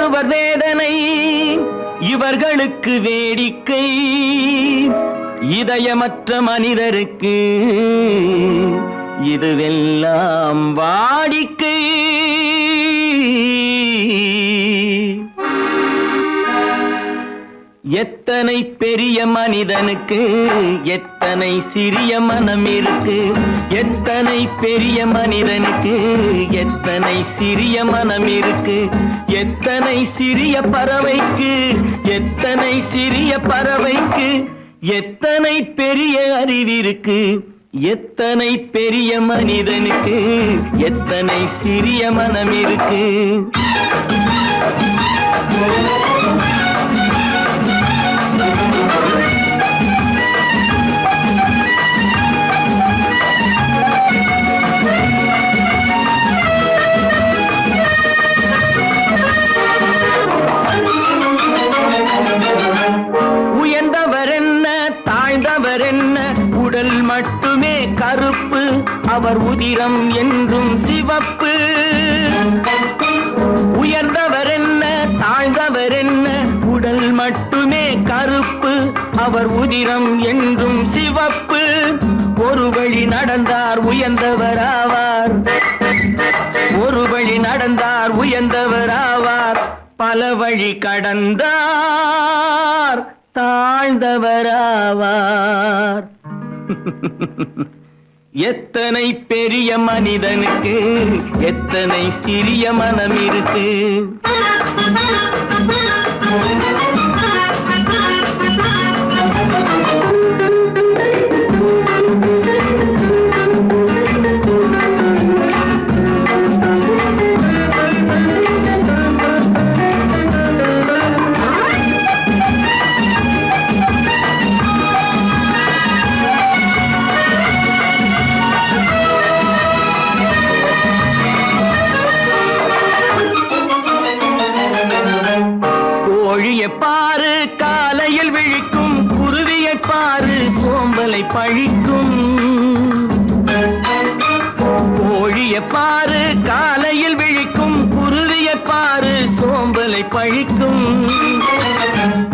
ஒருவர் வேதனை இவர்களுக்கு வேடிக்கை, இதயமற்ற மனிதருக்கு இதுவெல்லாம் வாடிக்கை. எத்தனை பெரிய மனிதனுக்கு எத்தனை சிறிய மனம் இருக்கு, எத்தனை பெரிய மனிதனுக்கு எத்தனை சிறிய மனம் இருக்கு, எத்தனை சிறிய பறவைக்கு எத்தனை சிறிய பறவைக்கு எத்தனை பெரிய அறிவிருக்கு, எத்தனை பெரிய மனிதனுக்கு எத்தனை சிறிய மனம் இருக்கு. உயர்ந்தவர் என்ன தாழ்ந்தவர் என்ன, உடல் மட்டுமே கருப்பு, அவர் உதிரம் என்றும் சிவப்பு. உயர்ந்தவர் என்ன தாழ்ந்தவர் என்ன, உடல் மட்டுமே கருப்பு, அவர் உதிரம் என்றும் சிவப்பு. ஒரு வழி நடந்தார் உயர்ந்தவர் ஆவார், ஒரு வழி நடந்தார் உயர்ந்தவர் ஆவார், பல வழி கடந்தார் தாழ்ந்தவராவார். எத்தனை பெரிய மனிதனுக்கு எத்தனை சிறிய மனம் இருக்கு. கோழியை பாரு காலையில் விழிக்கும், குருவியை பாரு சோம்பலை பழிக்கும். கோழியை பாரு காலையில் விழிக்கும், குருவியை பாரு சோம்பலை பழிக்கும்.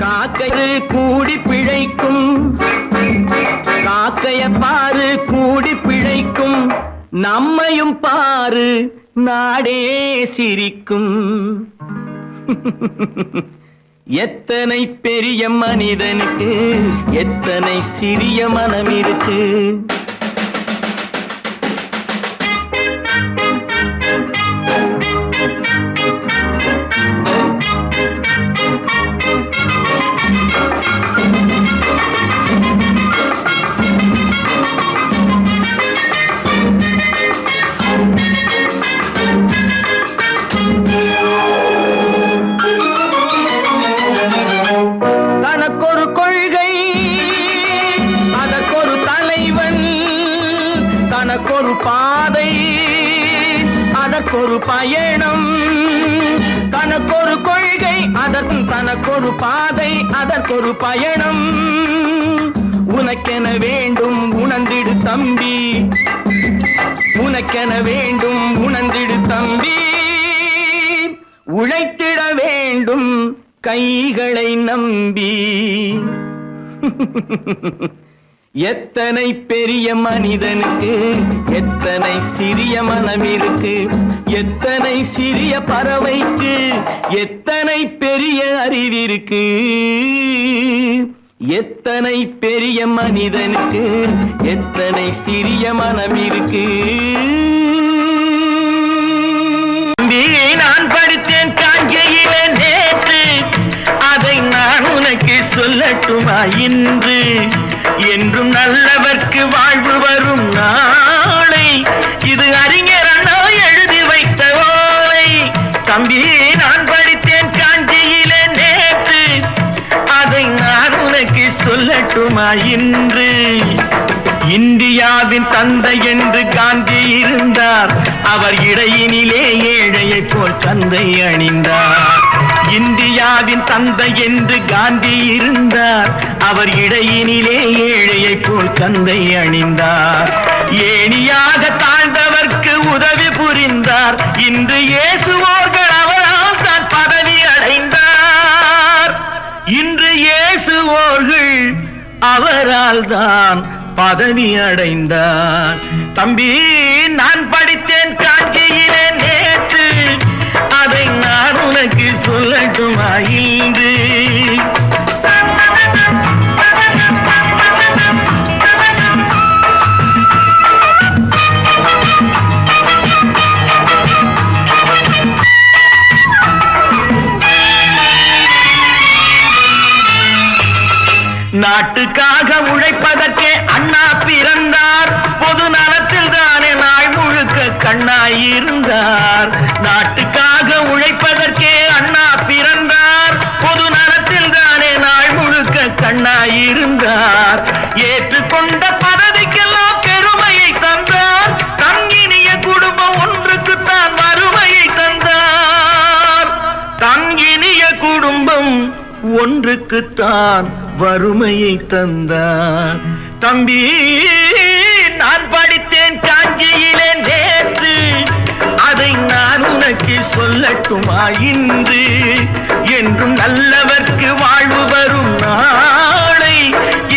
காக்கை கூடி பிழைக்கும், காக்கையை பாரு கூடி பிழைக்கும். நம்மையும் பாரு நாடே சிரிக்கும். எத்தனை பெரிய மனிதனுக்கு எத்தனை சிறிய மனம் இருக்கு. தனக்கொரு கொள்கை அதற்கொரு தலைவன், தனக்கொரு பாதை அதற்கொரு பயணம். தனக்கொரு கொள்கை தனக்கொரு பாதை அதற்கொரு பயணம். உனக்கென வேண்டும் உணர்ந்திடு தம்பி, உனக்கென வேண்டும் உணர்ந்திடு தம்பி. உழைத்திட வேண்டும் கைகளை நம்பி. எத்தனை பெரிய மனிதனுக்கு எத்தனை சிறிய மனம் இருக்கு, எத்தனை சிறிய பறவைக்கு எத்தனை பெரிய அறிவிருக்கு, எத்தனை பெரிய மனிதனுக்கு எத்தனை சிறிய மனம் இருக்கு. நான் படித்தேன் காஞ்சியிலே நேற்று, அதை நான் உனக்கு சொல்லட்டுமா இன்று. என்றும் நல்லவர்க்கு வாழ்வு வரும் நாளை, இது அறிஞர் அண்ணா எழுதி வைத்த ஓலை. தம்பி நான் படித்தேன் காஞ்சியிலே நேற்று, அதை நான் உனக்கு சொல்லட்டுமா இன்று. இந்தியாவின் தந்தை என்று காந்தி இருந்தார், அவர் இடையினிலே ஏழையை போல் தந்தை அணிந்தார். இந்தியாவின் தந்தை என்று காந்தி இருந்தார், அவர் இடையினிலே ஏழையை போல் தந்தை அணிந்தார். ஏணியாக தாழ்ந்தவர்க்கு உதவி புரிந்தார், இன்று இயேசுவோர்கள் அவரால் தான் பதவி அடைந்தார். அவரால் தான் பதவி அடைந்தார். தம்பி, நான் படித்தேன் காஞ்சியிலே நேற்று, அதை நான் உனக்கு சொல்லட்டுமா இன்று? நாட்டுக்காக உழைப்பதற்கே அண்ணா பிறந்தார். பொது நலத்தில் தானே நாள் முழுக்க கண்ணாயிருந்தார். நாட்டுக்காக உழைப்பதற்கே அண்ணா பிறந்தார். பொது நலத்தில் தானே நாள் முழுக்க கண்ணாயிருந்தார். ஏற்றுக்கொண்ட பதவிக்கெல்லாம் பெருமையை தந்தார். தங்கினிய குடும்பம் ஒன்றுக்குத்தான் வறுமையை தந்தார். தங்கினிய குடும்பம் ஒன்றுக்குத்தான் வறுமையை தந்தார். தம்பி, நான் படித்தேன் காஞ்சியிலே நேற்று, அதை நான் உனக்கு சொல்லட்டுமா இன்று? என்றும் நல்லவர்க்கு வாழ்வு வரும் நாளை,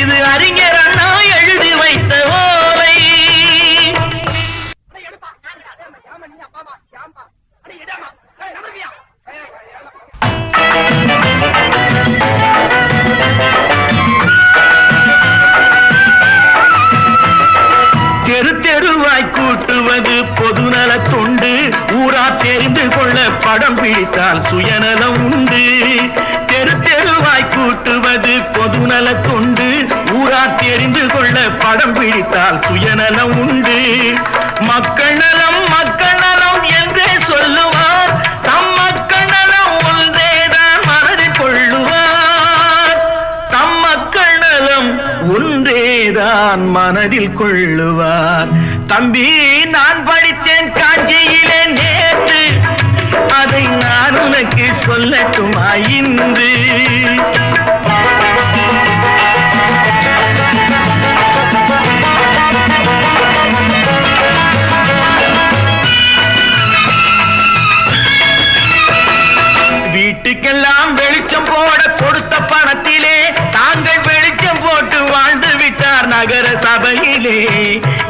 இது அறிஞர் அண்ணா எழுதி வைத்த ஓலை. தெரு தெருவாய் கூட்டுவது பொதுநல தொண்டு. ஊரா தெரிந்து கொள்ள படம் பிடித்தால் சுயநலம் உண்டு. தெரு தெருவாய் கூட்டுவது பொதுநல தொண்டு. ஊரா தெரிந்து கொள்ள படம் பிடித்தால் சுயநலம் உண்டு. மக்கள் நலம் மக்கள் நலம் என்றே சொல்லுவார். தம் மக்கள் நலம் ஒன்றேதான் மனதில் கொள்ளுவார். தம் மக்கள் நலம் ஒன்றேதான் மனதில் கொள்ளுவார். தம்பி, நான் படித்தேன் காஞ்சியிலே நேற்று, அதை நான் உனக்கு சொல்லட்டுமா இன்று? வீட்டுக்கெல்லாம் வெளிச்சம் போட கொடுத்த பணத்திலே தாங்கள் வெளிச்சம் போட்டு வாழ்ந்து விட்டார் நகர சபையிலே.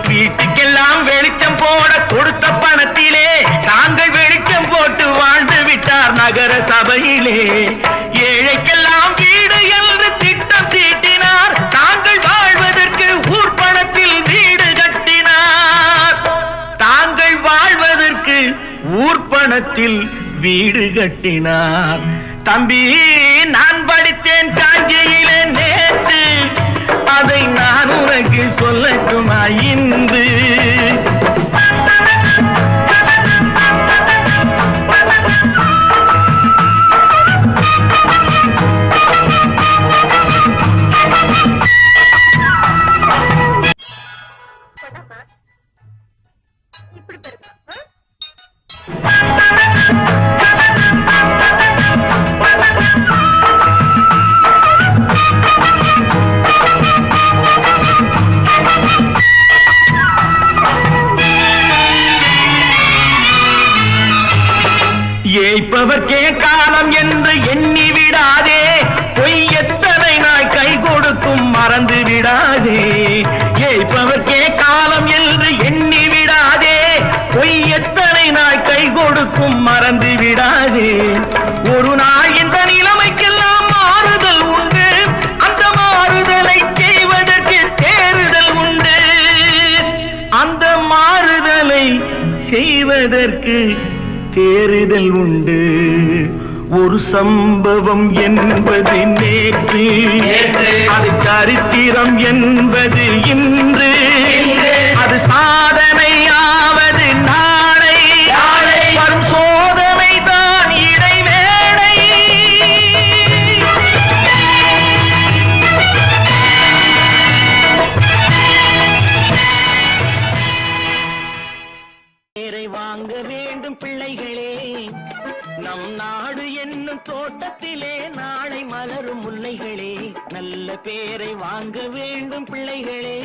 வீட்டுக்கெல்லாம் வெளிச்சம் போட கொடுத்த பணத்திலே தாங்கள் வெளிச்சம் போட்டு வாழ்ந்து விட்டார் நகர சபையிலே. ஏழைக்கெல்லாம் வீடு என்று திட்டம் தீட்டினார். தாங்கள் வாழ்வதற்கு ஊர் பணத்தில் வீடு கட்டினார். தாங்கள் வாழ்வதற்கு ஊர் பணத்தில் வீடு கட்டினார். தம்பி, நான் படித்தேன் காஞ்சியிலே நேற்று, அதை நான் உனக்கு சொல்லட்டுமா இன்று? ஏய்ப்பவர்க்கே காலம் என்று எண்ணி விடாதே. பொய் எத்தனை நாள் கை கொடுக்கும் மறந்து விடாதே. ஏய்ப்பவர்க்கே காலம் என்று எண்ணி விடாதே. பொய் எத்தனை நாள் கை கொடுக்கும் மறந்து விடாதே. ஒரு நாள் இந்த நிலைமைக்கெல்லாம் மாறுதல் உண்டு. அந்த மாறுதலை செய்வதற்கு தேறுதல் உண்டு. அந்த மாறுதலை செய்வதற்கு தேறுதல் உண்டு. ஒரு சம்பவம் என்பது நேற்று, அது சரித்திரம் என்பது இன்று. அது சாதனையாவது நாளை, வரும் சோதனை தான் இடைவேளை. பேரை வாங்க வேண்டும் பிள்ளைகளே, நம் நாடு என்னும் தோட்டத்திலே நாளை மலரும் முல்லைகளே. நல்ல பேரை வாங்க வேண்டும் பிள்ளைகளே,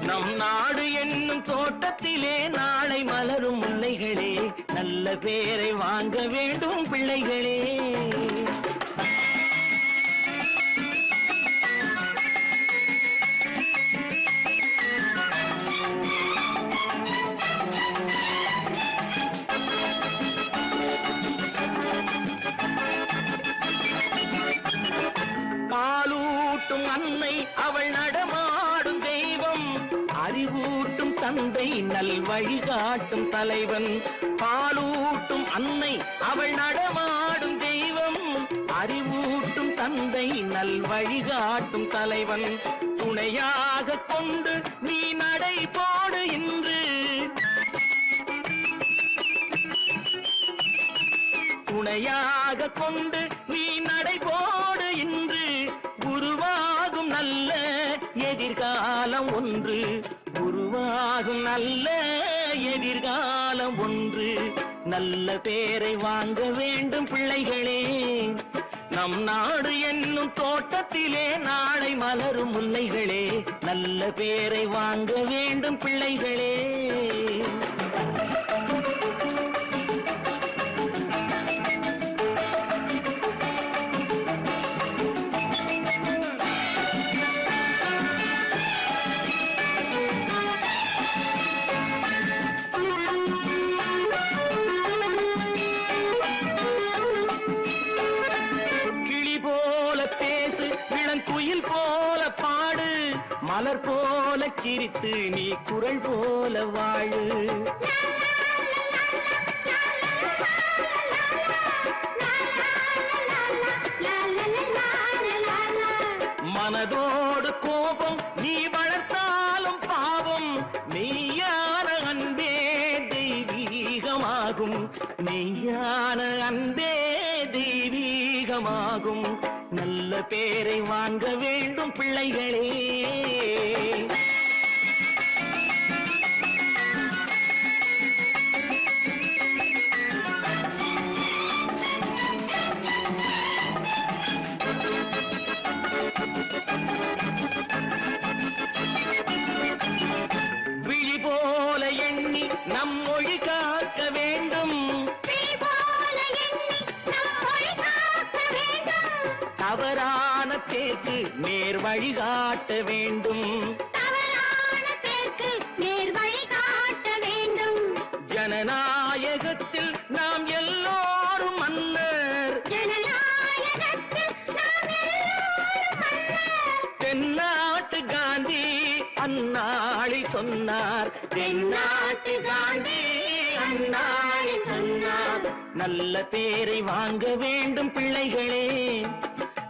நம் நாடு என்னும் தோட்டத்திலே நாளை மலரும் முல்லைகளே. நல்ல பேரை வாங்க வேண்டும் பிள்ளைகளே. அன்னை அவள் நடமாடும் தெய்வம், அறிவூட்டும் தந்தை நல் வழிகாட்டும் தலைவன். பாலூட்டும் அன்னை அவள் நடமாடும் தெய்வம், அறிவூட்டும் தந்தை நல் வழிகாட்டும் தலைவன். துணையாக கொண்டு நீ நடை போடு இன்று, துணையாக கொண்டு நீ நடை போடு இன்று. குருவாகும் நல்ல எதிர்காலம் ஒன்று, குருவாகும் நல்ல எதிர்காலம் ஒன்று. நல்ல பேரை வாங்க வேண்டும் பிள்ளைகளே, நம் நாடு என்னும் தோட்டத்திலே நாளை மலரும் முல்லைகளே. நல்ல பேரை வாங்க வேண்டும் பிள்ளைகளே. குயில் போல பாடு, மலர் போல சிரித்து நீ குரல் போல வாழு. மனதோடு கோபம் நீ வளர்த்தாலும் பாவம், மெய்யான அன்பே தெய்வீகமாகும், மெய்யான அன்பே தெய்வீகமாகும். நல்ல பேரை வாங்க வேண்டும் பிள்ளைகளே. விழி போல எண்ணி நம் மொழி காக்க வேண்டும், தவறான பேருக்கு நேர் வழிகாட்ட வேண்டும், ஜனநாயகத்தில் நாம் எல்லோரும் மன்னர், தென்னாட்டு காந்தி அந்நாளில் சொன்னார், தென்னாட்டு காந்தி அந்நாளில் சொன்னார். நல்ல பேரை வாங்க வேண்டும் பிள்ளைகளே,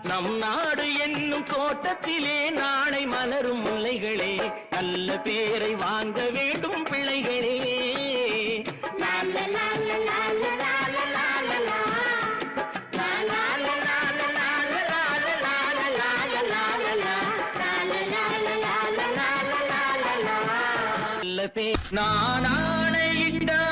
நம் நாடு என்னும் தோட்டத்திலே நாளை மலரும் முல்லைகளே. நல்ல பேரை வாங்க வேண்டும் பிள்ளைகளே. நல்ல பேர் நான் ஆணையிட்டால்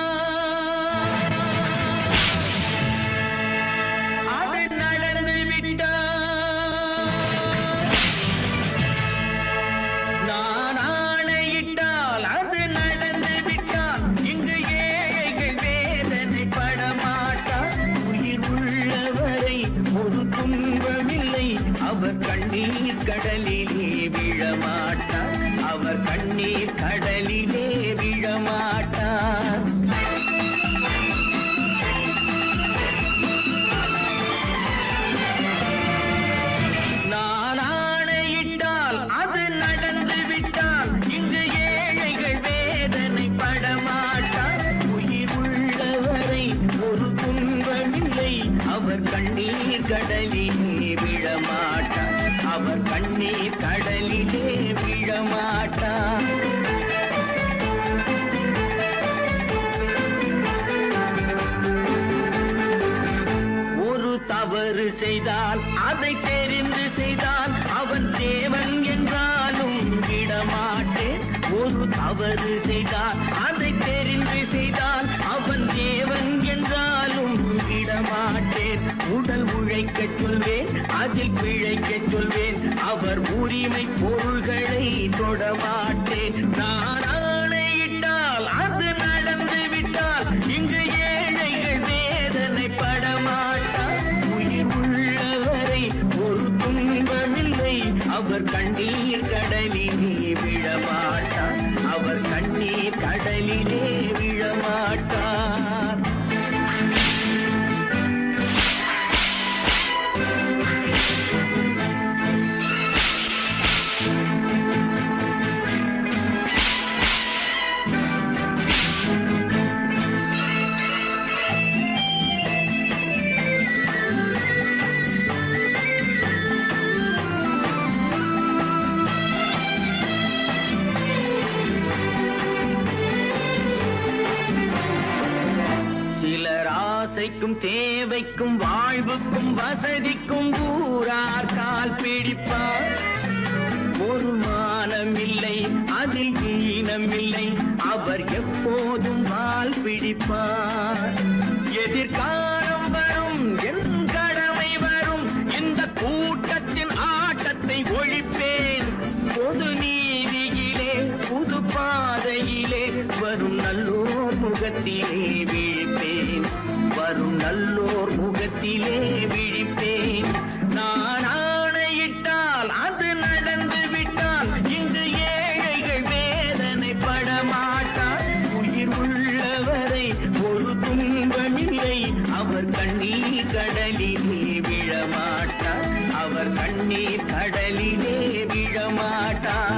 கண்ணீர் கடலிலே விழமாட்டார், அவர் கண்ணீர் கடலிலே விழமாட்டார். நான் ஆணையிட்டால் அது நடந்து விட்டால் இங்கு ஏழைகள் வேதனை படமாட்டார். உயிர் உள்ளவரை ஒரு துன்பமில்லை, அவர் கண்ணீர் கடலிலே விழமாட்டார், அவர் கண்ணீர் கடலிலே விழமாட்டார். ஒரு தவறு செய்தால் அதை தெரிந்து செய்தால் அவன் தேவன் என்றாலும் விடமாட்டேன். ஒரு தவறு செய்தால் அதை தெரிந்து செய்தால் அவன் தேவன் என்றாலும் விடமாட்டேன். உடல் உழைக்கச் சொல்வேன், அதில் பிழைக்கச் சொல்வேன், அவர் உரிமை பொருள்களை தொடமாட்டேன். நான் ஆணையிட்டால் அது நடந்து விட்டால் இங்கு ஏழைகள் வேதனை படமாட்டார். உயிர் உள்ளவரை ஒரு துன்பமில்லை, அவர் கண்ணீர் கடலிலே விழமாட்டார், அவர் கண்ணீர் ஆசைக்கும் தேவைக்கும் வாழ்வுக்கும் வசதிக்கும் ஊரார் கால் பிடிப்பார். ஒரு மானமில்லை அதில் ஈனமில்லை, அவர் எப்போதும் வால் பிடிப்பார். எதிர்காலம் வரும் என் கடமை வரும், இந்த கூட்டத்தின் ஆட்டத்தை ஒழிப்பேன். பொது நீதியிலே புது பாதையிலே வரும் நல்லோர் முகத்திலே விழிப்பேன். வரும் நல்லோர் முகத்திலே விழிப்பேன். நான் ஆணையிட்டால் அது நடந்து விட்டால் இங்கு ஏழைகள் வேதனை படமாட்டார். உயிர் உள்ளவரை ஒரு துன்பமில்லை, அவர் கண்ணீர் கடலிலே விழமாட்டார். அவர் கண்ணீர் கடலிலே விழமாட்டார்.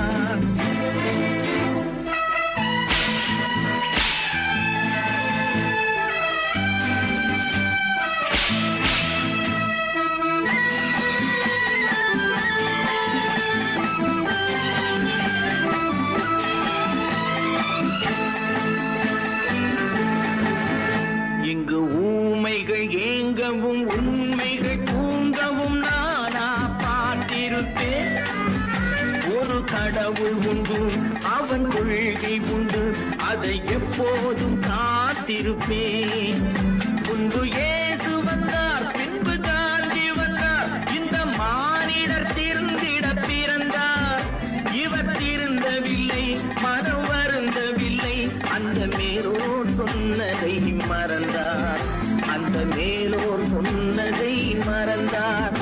இங்கு ஊமைகள் ஏங்கவும் உண்மைகள் தூங்கவும் நானா பார்த்திருப்பேன். ஒரு கடவுள் உண்டு, அவன் கொள்கை உண்டு, அதை எப்போதும் காத்திருப்பேன். முன்பு இயேசு வந்தார், பின்பு காந்தி வந்தார், இந்த மானிடர் திருந்திட பிறந்தார். இவர் திருந்தவில்லை, மனம் வருந்தவில்லை, அந்த மேலோர் சொன்னதை மறந்தார். அந்த மேலோர் சொன்னதை மறந்தார்.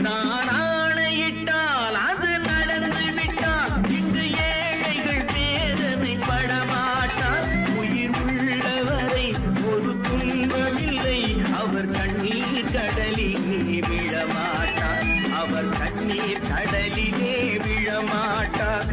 நான் ஆணையிட்டால் அது நடந்து விட்டால் இங்கு ஏழைகள் வேதனை படமாட்டார். உயிர் உள்ளவரை ஒரு துன்பமில்லை, அவர் கண்ணீர் கடலிலே விழமாட்டார். அவர் கண்ணீர் கடலிலே விழமாட்டார்.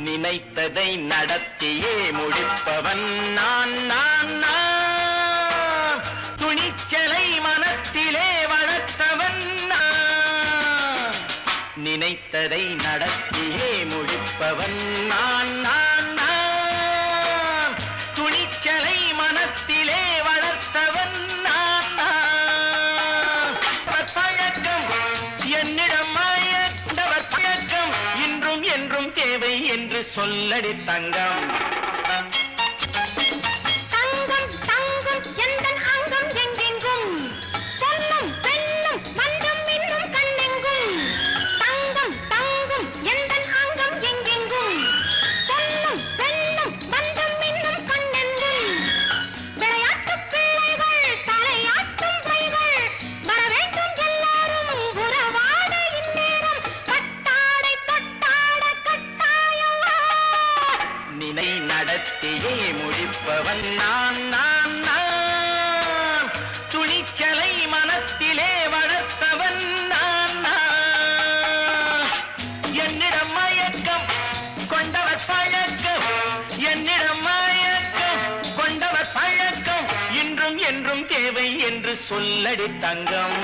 நினைத்ததை நடத்தியே முடிப்பவன் நான் நான் நான். துணிச்சலை மனத்திலே வளர்த்தவன் நான். நினைத்ததை நடத்தியே முடிப்பவன் நான் நான் நான். துணிச்சலை மனத்திலே வளர்த்தவன் நான் நான். பழக்கம் என்னிடம் மாயவர் பழக்கம் இன்றும் என்றும் தேவை என்று சொல்லடி தங்கம். தங்கம் தங்கம் எந்தன் அங்கம் எங்கெங்கும், பொன்னும் பெண்ணும் மண்டும் இன்னும் கண்ணெங்கும். தங்கம் தங்கம் எந்தன் அங்கம் எங்கெங்கும், பொன்னும் பெண்ணும் மண்டும் இன்னும் கண்ணெங்கும். விளையாட்டு பிள்ளைகள் தலையாட்டும் பைகள், வர வேண்டும் எல்லாரும் உறவாட இந்நேரம். பட்டாடை தொட்டாட கட்டாயவா. நினை நடத்தியே முடிப்பவன் நான் நான் நான். துணிச்சலை மனத்திலே வளர்த்தவன் நான் நான். என்னிடம் மயக்கம் கொண்டவர் பழக்கம், என்னிடம் மயக்கம் கொண்டவர் பழக்கம் இன்றும் என்றும் தேவை என்று சொல்லடி தங்கம்.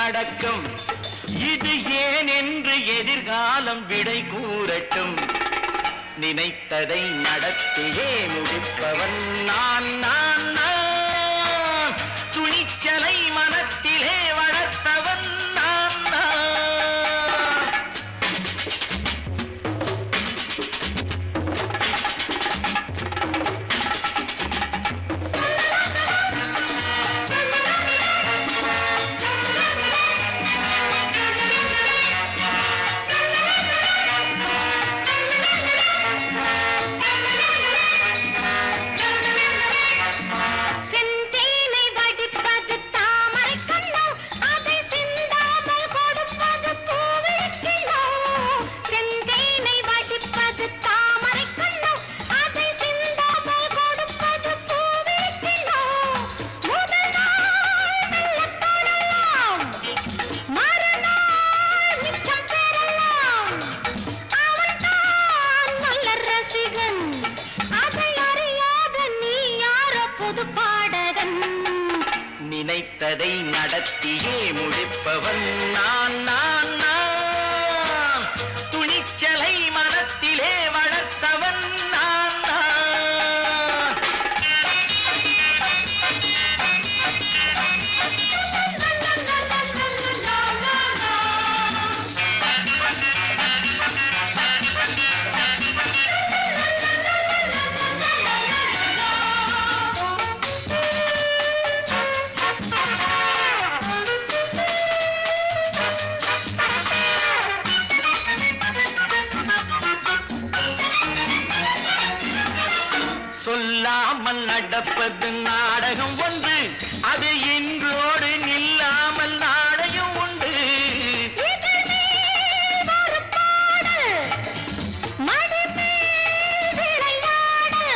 அடக்கம் இது ஏன் என்று எதிர்காலம் விடை கூறட்டும். நினைத்ததை நடத்தியே முடிப்பவன் நான் நான் நான். துணிச்சலை மனத்திலே வளர்த்தவன் நான் நான். செந்தேனை வடிப்பது தாமரை கண்ணோ, அதை சிந்தாமல் கொடுப்பது பூவிக்கிலோ. செந்தேனை வடிப்பது தாமரை கண்ணோ, அதை சிந்தாமல் கொடுப்பது பூவிக்கிலோ. முதல் நாள் மெல்லத் தொடலாம், மறுநாள் மிச்சம் பெறலாம். அவன்தான் நல்ல ரசிகன், அதை அறியாத நீ யாரோ புது பாடகன். நினைத்ததை நடத்தியே முடிப்பவன் நான் நான் நான். துணிச்சலை மனத்திலே வளர்த்தவன் நான் நான். சொல்லாமல் நடப்பது நாடகம் ஒன்று, அது இன்றோடு நில்லாமல் நாடகம் உண்டு. இதழ் மேல் ஒரு பாடு, மடி மேல் விளையாடு,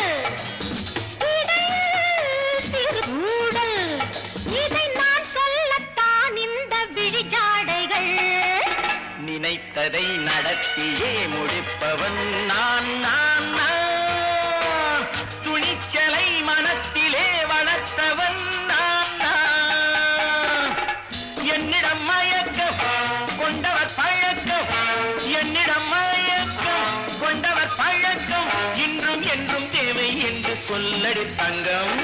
இடையில் சிறு ஊடல், இதை நான் சொல்லத்தான் இந்த விழிஜாடைகள். நினைத்ததை நடத்தியே முடிப்பவன் நான் நான் நான். துணிச்சலை மனத்திலே வளர்த்தவன் நான் நான். என்னிடம் மயக்கம் கொண்டவர் பழக்கம், என்னிடம் மயக்கம் கொண்டவர் பழக்கம், இன்றும் என்றும் தேவை என்று சொல்லடி தங்கம்.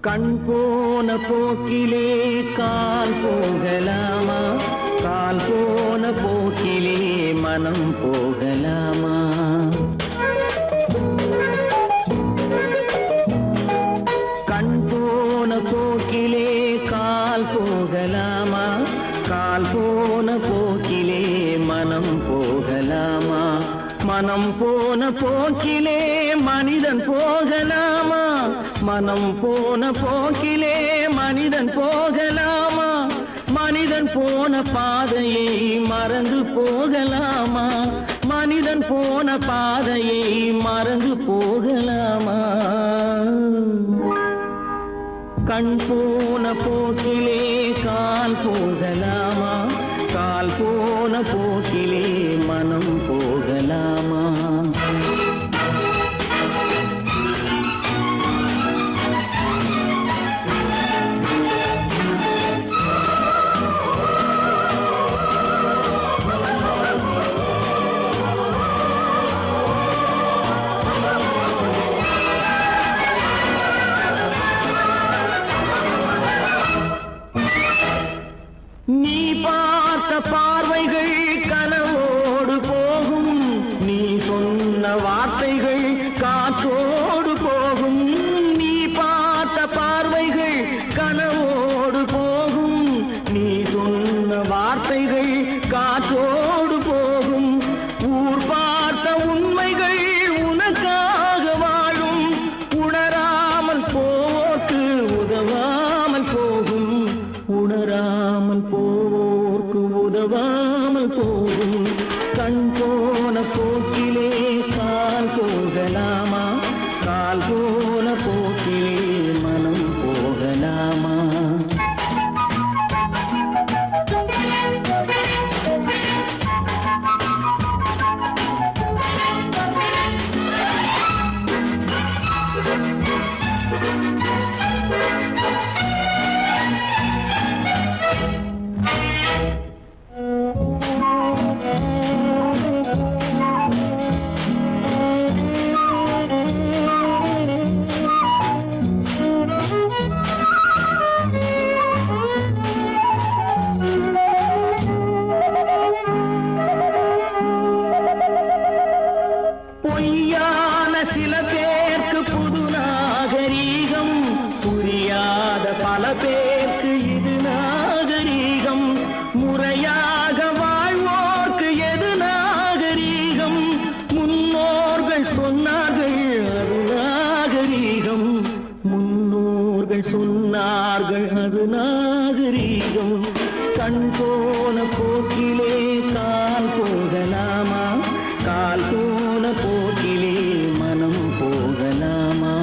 கண் போன போக்கிலே கால் போகலாமா, கால் போன போக்கிலே மனம் போகலாமா. கண் போன போக்கிலே கால் போகலாமா, கால் போன போக்கிலே மனம் போகலாமா. மனம் போன போக்கிலே மனிதன் போகலாமா, மனம் போன போக்கிலே மனிதன் போகலாமா. மனிதன் போன பாதையை மறந்து போகலாமா, மனிதன் போன பாதையை மறந்து போகலாமா. கண் போன போக்கிலே கால் போகலாமா, கால் போன போக்கிலே மனம் போகலாமா. போக்கிலே மனம் போகலாமா? பொய்யான சில பேருக்கு புது நாகரீகம், புரியாத பல பேருக்கு இது நாகரீகம். முறையாக வாழ்வோர்க்கு எது நாகரீகம்? முன்னோர்கள் சொன்னார்கள் அது நாகரீகம். முன்னோர்கள் சொன்னார்கள் அது நாகரீகம். கண் போன போக்கிலே கால் போகலாமா? கால் போன போக்கிலே மனம் போகலாமா?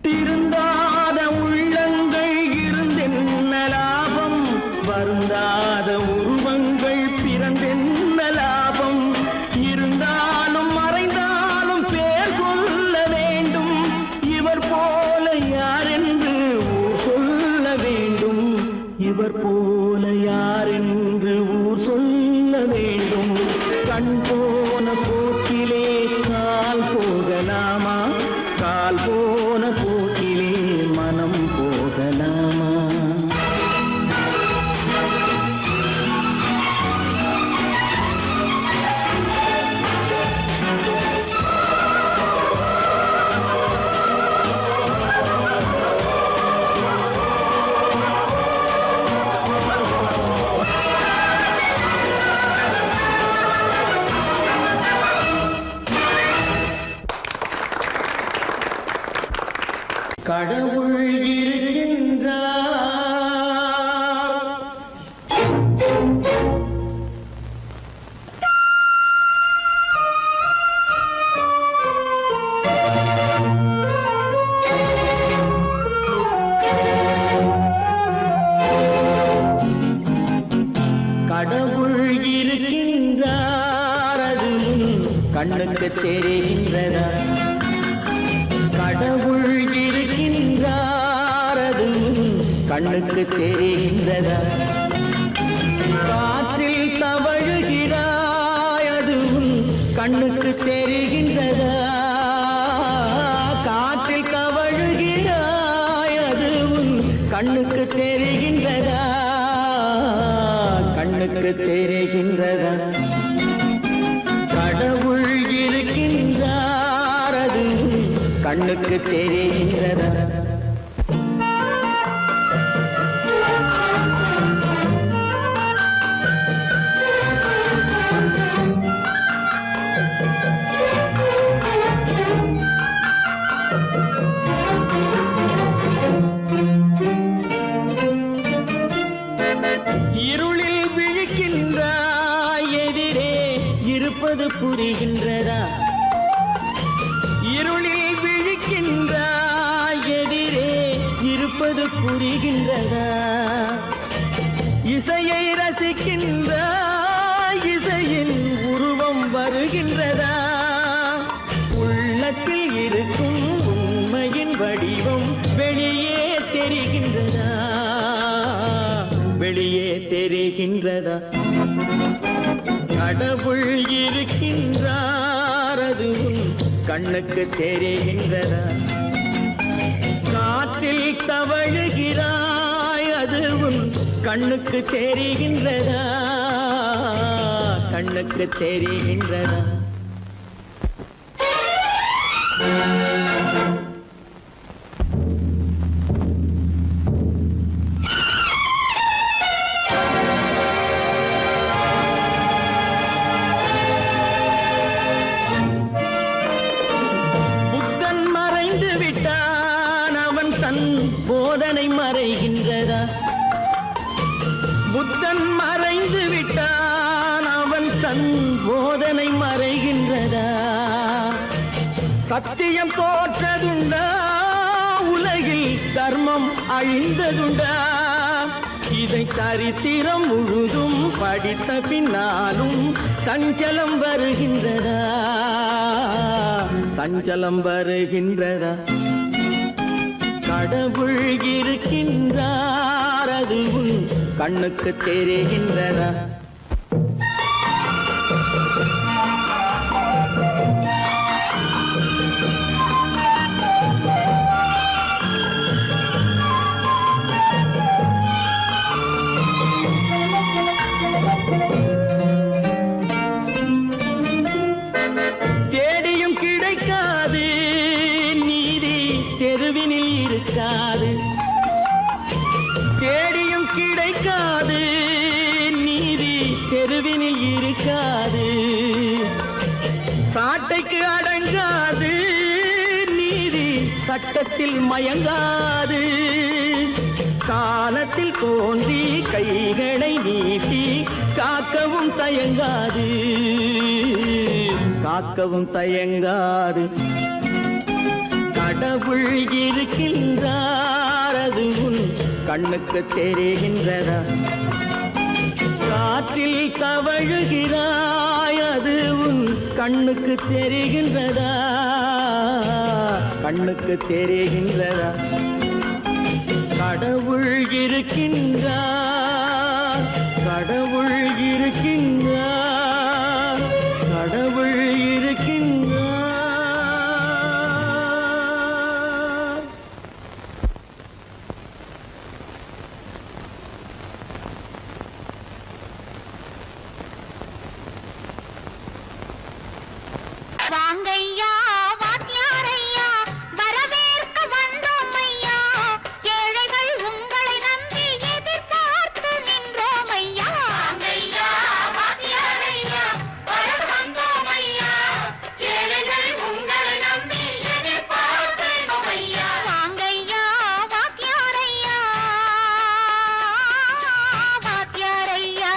திருந்தாத உள்ளங்கள் இருந்தென்ன லாபம்? வருந்தாத உருவங்கள் பிறந்தென்ன லாபம்? இருந்தாலும் மறைந்தாலும் பேர் சொல்ல வேண்டும். இவர் போல யாரென்று ஊர் சொல்ல வேண்டும். இவர் போல யாரென்று ஊர் சொல்ல வேண்டும். கண் போன போக்கிலே கால் போகலாமா? கால் போன போக்கிலே மனம் போகலாமா? கடவுள் இருக்கின்றார். கடவுள் இருக்கின்றார், அது கண்ணுக்கு தெரிகின்றதா? கடவுள் இருக்கின்றார், அது கண்ணுக்கு தெரிகின்றதா? காற்றில் தவழுகிறாய், அது கண்ணுக்கு தெரிகின்றதா? காற்றில் தவழுகிறாய், அது கண்ணுக்கு தெரிகின்றதா? கண்ணுக்கு தெரிகின்றதா? கடவுள் இருக்கின்றார், அது கண்ணுக்கு தெரிகின்றதா? இருளில் விழிக்கின்றாய், எதிரே இருப்பது புரிகின்றதா? இருளில் விழிக்கின்றாய், எதிரே இருப்பது புரிகின்றதா? இசையை ரசிக்கின்றாய், இசையின் உருவம் வருகின்றதா? உள்ளத்தில் இருக்கும் உண்மையின் வடிவம் வெளியே தெரிகின்றதா? வெளியே தெரிகின்றதா? கடவுள் இருக்கின்றார், அது கண்ணுக்கு தெரிகின்றதா? காற்றில் தவழுகிறாய், அது கண்ணுக்கு தெரிகின்றதா? கண்ணுக்கு தெரிகின்றதா? புத்தன் மறைந்து விட்டான், அவன் தன் போதனை மறைகின்றதா? சத்தியம் தோற்றதுண்டா, உலகில் தர்மம் அழிந்ததுண்டா? இதை சரித்திரம் முழுதும் படித்த பின்னாலும் சஞ்சலம் வருகின்றதா? சஞ்சலம் வருகின்றதா? கடவுள் இருக்கின்றார், அது உன் கண்ணுக்கு தெரிகின்றதா? தேடியும் கிடைக்காது நீதி, தெருவினில் இருக்காது. தேடியும் கிடைக்காது நீதி, தெருவினில் இருக்காது. சாட்டைக்கு அடங்காது நீதி, சட்டத்தில் மயங்காது. காலத்தில் தோன்றி கைகளை நீட்டி காக்கவும் தயங்காது, காக்கவும் தயங்காது. கடவுள் இருக்கின்றார், அது உன் கண்ணுக்கு தெரிகின்றதா? காற்றில் தவழுகிறாய், அது உன் கண்ணுக்கு தெரிகின்றதா? கண்ணுக்கு தெரிகின்றதா? கடவுள் இருக்கின்றார், கடவுள் இருக்கின்றார், கடவுள் இருக்கின்றார். வாங்கையா வாத்தியாரையா, வரவேற்க வந்தோம் ஐயா. ஏழைகள் உங்களை நம்பி எதிர்பார்த்து நின்றோம் ஐயா. வாங்கையா வாத்தியாரையா, வர வந்தோம் ஐயா. ஏழைகள் உங்களை நம்பி எதிர்பார்த்து நின்றோம் ஐயா. வாங்கையா வாத்தியாரையா, வாத்தியாரையா.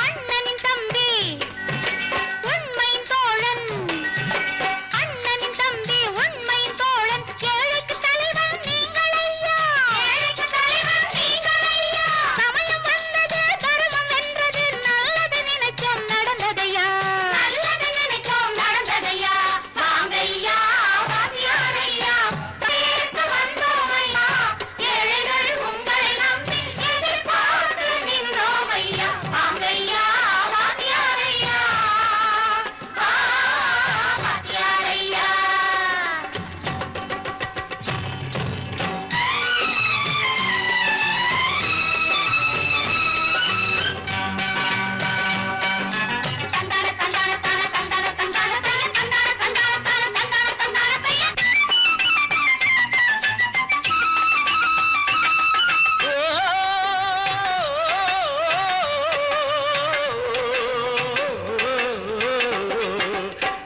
அண்ணனின் தம்பி உண்மையின் தோழன், அண்ணனின் தம்பி உண்மையின் தோழன். ஏழைக்கு தலைவன் நீங்கள் ஐயா, ஏழைக்கு தலைவன் நீங்கள் ஐயா. சமயம் வந்தது, தர்மம் வென்றது, நல்லது நினைச்சோம் நடந்ததையா, நல்லது நினைச்சோம் நடந்ததையா. வாங்கையா வாத்தியாரையா, பேச வந்தோம் ஐயா. ஏழைகள் உங்களை நம்பி எதிர்பார்த்து நின்றோம் ஐயா. வாங்கையா வாத்தியாரையா, வாத்தியாரையா. தந்தான தந்தான தான தந்தான தந்தான பைய, தந்தான தந்தான தான தந்தான தந்தான பைய.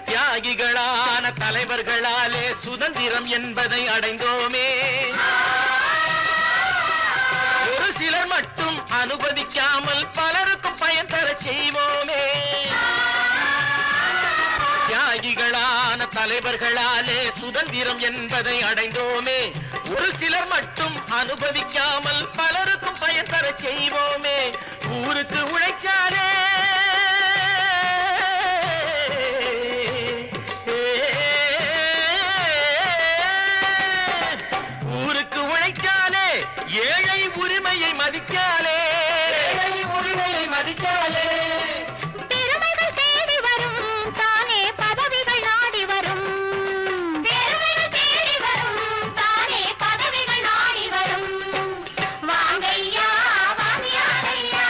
தியாகிகளான தலைவர்களாலே சுதந்திரம் என்பதை அடைந்தோமே. ஒரு சிலர் மட்டும் அனுமதிக்காமல் பலருக்கும் பயன் தர செய்வோமே. தியாகிகளான தலைவர்களாலே சுதந்திரம் என்பதை அடைந்தோமே. ஒரு சிலர் மட்டும் அனுமதிக்காமல் பலருக்கும் பயன் தர செய்வோமே. ஊருக்கு உழைச்சாலே ஊருக்கு உழைச்சாலே, ஏழை உரிமையை மதிக்காலே, ஏழை உரிமையை மதிக்காலே. பெருமைகள் தேடி வரும், தானே பதவிகள் நாடி வரும். பெருமைகள் தேடி வரும், தானே பதவிகள் நாடி வரும். வாங்கையா வாத்தியாரையா,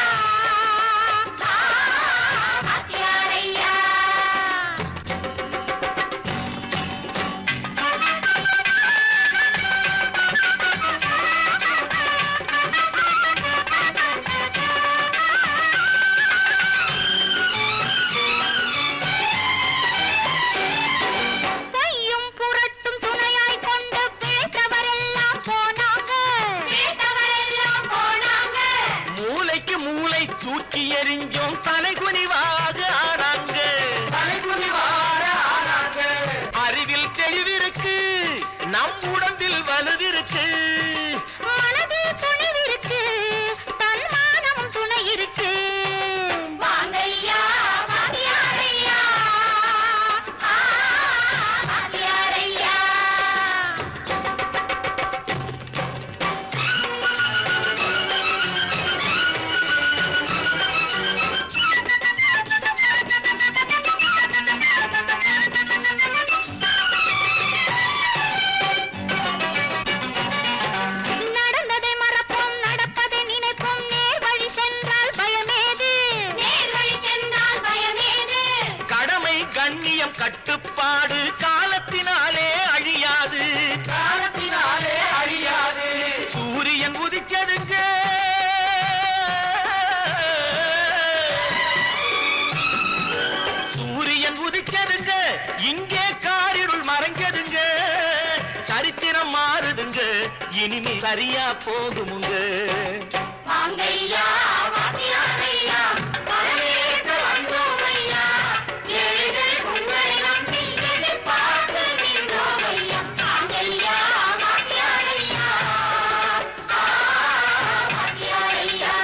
நம் உடம்பில் வலுதிருக்கு, மனதில் துணிவிருக்கு, தன்மானம் துணை இருக்கு. வாங்கையா வாங்கியாரையா, வாங்கியாரையா. நடந்ததை மறப்போம், நடப்பதை நினைப்போம், நேர் வழி சென்றால் பயமேது, நேர் வழி சென்றால் பயமேது. கடமை கண்ணியம் கட்டுப்பாடு காலத்தினாலே அழியாது, காலத்தினாலே அழியாது. சூரியன் உதிச்சதுங்க, சூரியன் உதிச்சதுங்க, இங்கே காரிருள் மறைஞ்சதுங்க. சரித்திரம் மாறுதுங்க, இனிமே சரியா போகுமுங்க. வாங்கையா வாங்கியாரையா, வரவேற்க வந்தோமையா, ஏழைகள் உங்களை நம்பி எதிர்பார்த்து நின்றோமையா. வாங்கையா வாங்கியாரையா, வாங்கியாரையா.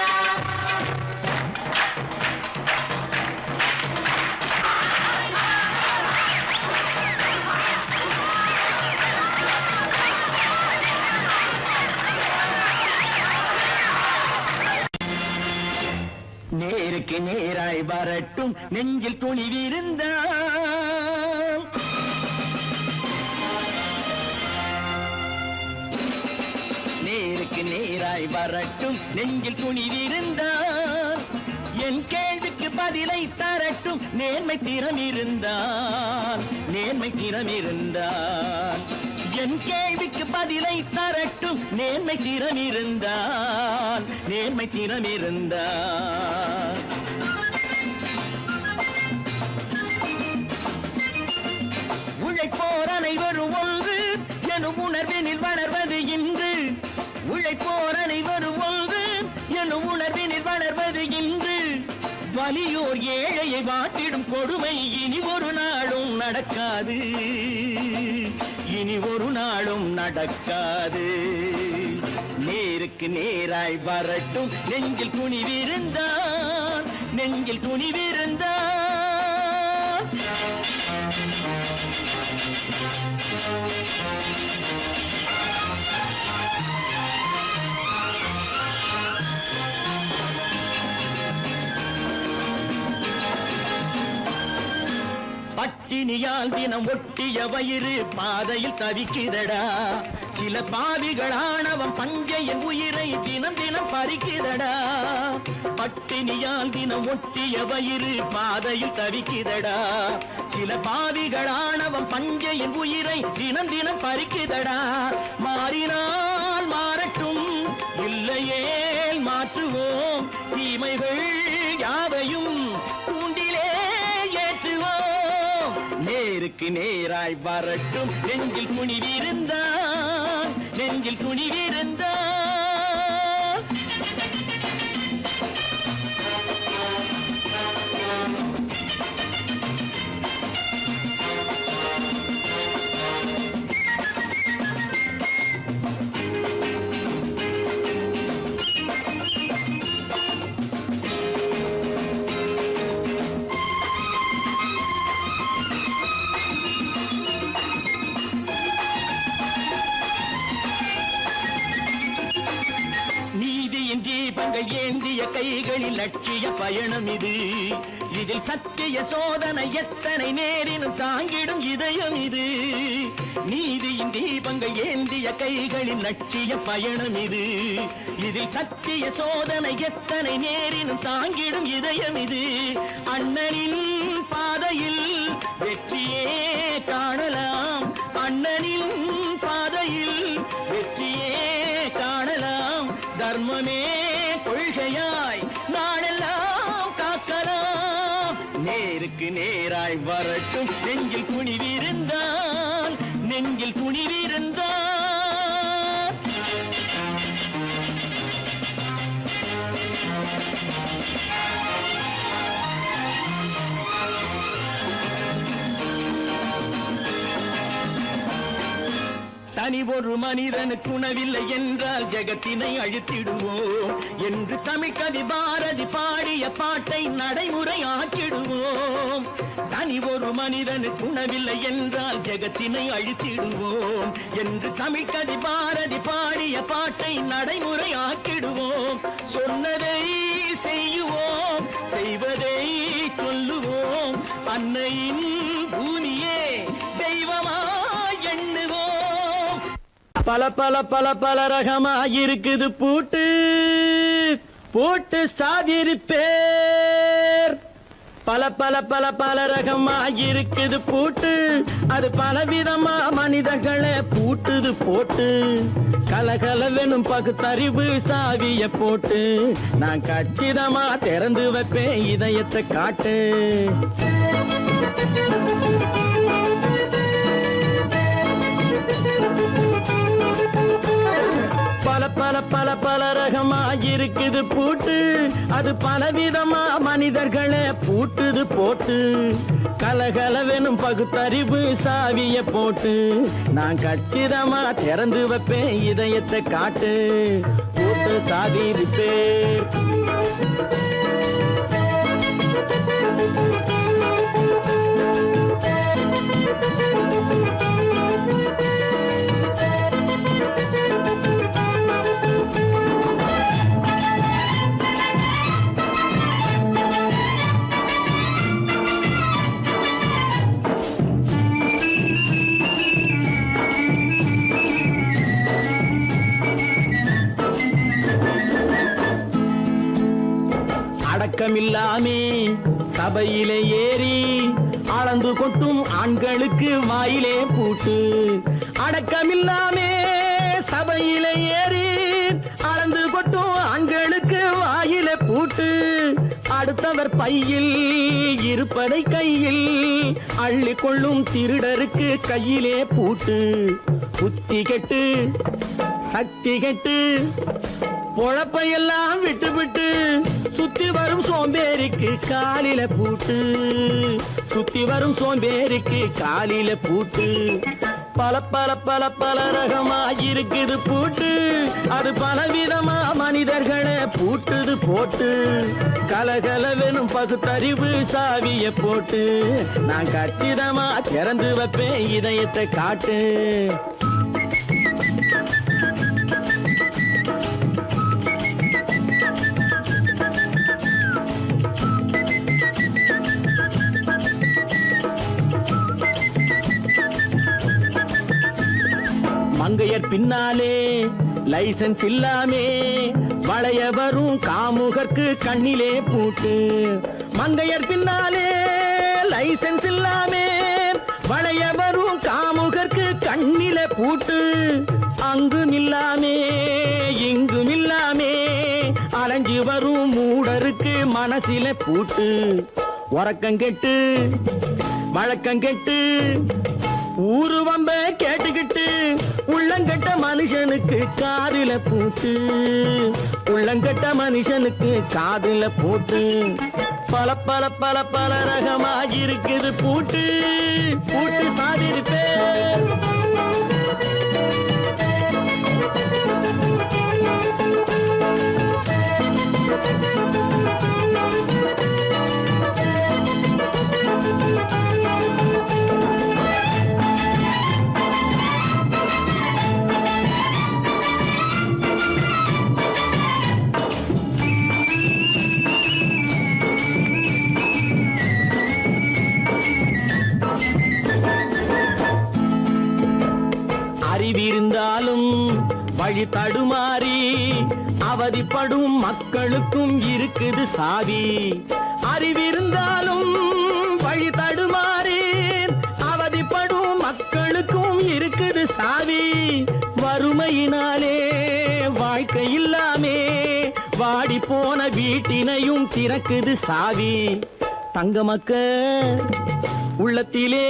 நேருக்கு நேராய் வரட்டும், நெஞ்சில் துணிவிருந்தால். நேருக்கு நேராய் வரட்டும், நெஞ்சில் துணிவிருந்தால். என் கேள்விக்கு பதிலை தரட்டும், நேர்மை திறம் இருந்தால், நேர்மை திறம் இருந்தால். என் கேள்விக்கு பதிலை தரட்டும், நேர்மை திறம் இருந்தால், நேர்மை திறம் இருந்தால். உழைப்போர் அனைவரும் ஒன்று எனும் உணர்வினில் வளர்வது இன்று, உழைப்போர் அனைவரும் ஒன்று எனும் உணர்வினில் வளர்வது இன்று. வலியோர் ஏழையை வாட்டிடும் கொடுமை இனி ஒரு நாளும் நடக்காது, இனி ஒரு நாளும் நடக்காது. நேருக்கு நேராய் வரட்டும், நெஞ்சில் துணிவிருந்தால், நெஞ்சில் துணிவிருந்தால். பட்டினியால் தினம் ஒட்டிய வயிறு பாதையில் தவிக்குதடா. சில பாவிகளானவன் பஞ்சையின் உயிரை தினம் தினம் பறிக்குதடா. பட்டினியால் தினம் ஒட்டிய வயிறு பாதையில் தவிக்குதடா. சில பாவிகளானவன் பஞ்சையின் உயிரை தினம் தினம் பறிக்குதடா. மாறினால் மாறட்டும், இல்லையே மாற்றுவோம், தீமைகள் யாவையும் கூண்டிலே ஏற்றுவோம். நேருக்கு நேராய் வரட்டும், நெஞ்சில் துணிவிருந்தால், நெஞ்சில் துணிவிருந்தால். தீபங்கள் ஏந்திய கைகளில் லட்சிய பயணம் இது. இதில் சத்திய சோதனை எத்தனை நேரினும் தாங்கிடும் இதயம் இது. நீதியின் தீபங்கள் ஏந்திய கைகளில் லட்சிய பயணம் இது. இதில் சத்திய சோதனை எத்தனை நேரினும் தாங்கிடும் இதயம் இது. அண்ணனின் பாதையில் வெற்றியே காணலாம், அண்ணனின் பாதையில் வெற்றியே காணலாம். தர்மமே கொள்கையாய் நாளெல்லாம் காக்கலாம். நேருக்கு நேராய் வரட்டும், நெஞ்சில் துணிவிருந்தால், நெஞ்சில் துணிவிருந்தால். தனி ஒரு மனிதனுக்கு உணவில்லை என்றால் ஜெகத்தினை அழித்திடுவோம் என்று தமிழ் கவி பாரதி பாடிய பாட்டை நடைமுறையாக்கிடுவோம். தனி ஒரு மனிதனுக்கு உணவில்லை என்றால் ஜெகத்தினை அழித்திடுவோம் என்று தமிழ் கவி பாரதி பாடிய பாட்டை நடைமுறையாக்கிடுவோம். சொன்னதை செய்யுவோம், செய்வதை சொல்லுவோம், அன்னையின் பூமியே தெய்வமா எண்ணுவோம். பல பல பல பல ரகமாயிருக்குது பூட்டு பூட்டு சாதிருப்பேர். பல பல பல பல ரகமாயிருக்குது பூட்டு, அது பலவிதமா மனிதர்களை பூட்டுது போட்டு. கலகலவெனும் பகுத்தறிவு சாவிய போட்டு நான் கச்சிதமா திறந்து வைப்பேன் இதயத்தை காட்டு. பல பல பல பல ரகமாயிருக்குது பூட்டு, அது பலவிதமா மனிதர்களை பூட்டுது போட்டு. கலகலவெனும் பகுத்தறிவு சாவிய போட்டு நான் கச்சிதமா திறந்து வைப்பேன் இதயத்தை காட்டு. பூட்டு சாதிருப்பேர். அடக்கமில்லாமே சபையிலே ஏறி அளந்து கொட்டும் ஆண்களுக்கு வாயிலே பூட்டு. அடக்கமில்லாமே சபையிலே ஏறி அளந்து கொட்டும் ஆண்களுக்கு வாயிலே பூட்டு. அடுத்தவர் பையில் இருப்பதை கையில் அள்ளி கொள்ளும் திருடருக்கு கையிலே பூட்டு. புத்தி கெட்டு சக்தி கெட்டு பொழப்பையெல்லாம் விட்டு விட்டு சுத்தி வரும் சோம்பேறிக்கு காலில பூட்டு. சுத்தி வரும் சோம்பேறிக்கு காலில பூட்டு. பல பல பல பல ரகமாயிருக்குது பூட்டு, அது பலவிதமா மனிதர்களை பூட்டுது போட்டு. கலகலவெனும் பகுத்தறிவு சாவிய போட்டு நான் கச்சிதமா திறந்து வைப்பேன் இதயத்தை காட்டு. மங்கையர் பின்னாலே லைசன்ஸ் இல்லாமே வளைய வரும் காமுகர்க்கு கண்ணிலே பூட்டு. மங்கையர் பின்னாலே லைசன்ஸ் இல்லாமே வளைய வரும் காமுகர்க்கு கண்ணிலே பூட்டு. அங்கும் இல்லாமே இங்கும் இல்லாமே அலைஞ்சு வரும் மூடருக்கு மனசிலே பூட்டு. உறக்கங்கெட்டு வழக்கங்கெட்டு ஊரு வம்ப கேட்டுக்கிட்டு உள்ளங்கட்ட மனுஷனுக்கு காதில பூட்டு. உள்ளங்கட்ட மனுஷனுக்கு காதில பூட்டு. பல பல பல பல ரகமாயிருக்குது பூட்டு பூட்டு சாதிருப்பேர். அறிவிருந்தாலும் வழி தடுமாறி அவதிப்படும் மக்களுக்கும் இருக்குது சாவி. அறிவிருந்தாலும் வழி தடுமாறி அவதிப்படும் மக்களுக்கும் இருக்குது சாவி. வறுமையினாலே வாழ்க்கை இல்லாமே வாடி போன வீட்டினையும் திறக்குது சாவி. தங்க மக்க உள்ளத்திலே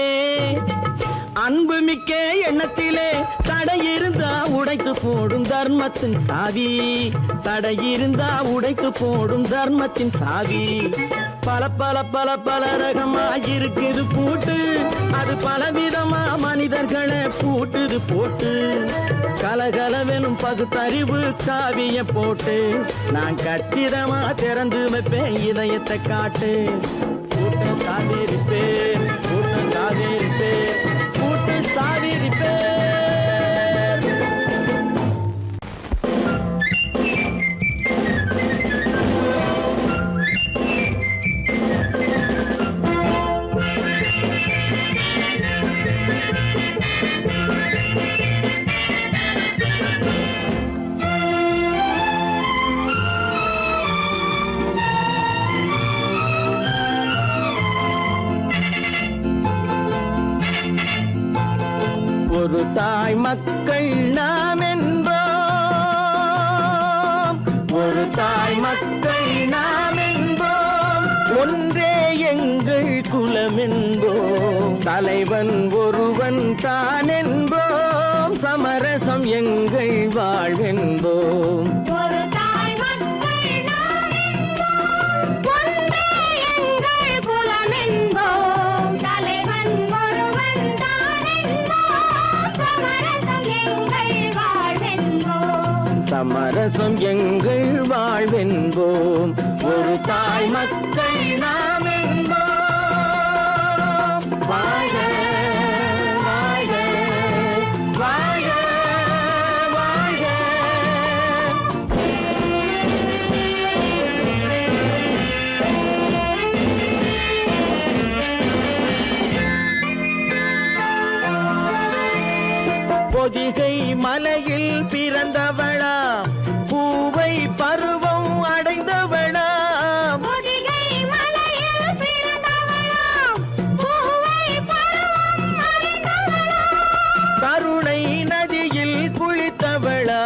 அன்பு மிக்க எண்ணத்திலே தடை இருந்தா உடைத்து போடும் தர்மத்தின் சாவி. தடை இருந்தா உடைத்து போடும் தர்மத்தின் சாவி. பல பல பல பல ரகமா இருக்குது பூட்டு, அது பலவிதமா மனிதர்களை பூட்டுது போட்டு. கலகலவெனும் பகுத்தறிவு காவிய போட்டு, நான் கச்சிதமா திறந்து வைப்பேன் இதயத்தை காட்டு. கூட்டம் சாதிருப்பேன், கூட்டம் சாதிருப்பேன், கூட்டம் சாதிருப்பேன். ஒரு தாய் மக்கள் நாம் என்போம், ஒரு தாய் மக்கள் நாம் என்போம், ஒன்றே எங்கள் குலம் என்போம், தலைவன் ஒருவன் தான் என்போம், சமரசம் எங்கள் வாழ்வென்போம். சமரசம் எங்கள் வாழ்வென்போம், ஒரு தாய் மக்கள் நாம் என்போம். வாழ்க வாழ்க வாழ்க வாழ்க. பொதிகை மலையில் பிறந்தவளா, பூவை பருவம் அடைந்தவளா, பொதிகை மலையில் பிறந்தவளா, பூவை பருவம் அடைந்தவளா, கருணை நதியில் குளித்தவளா,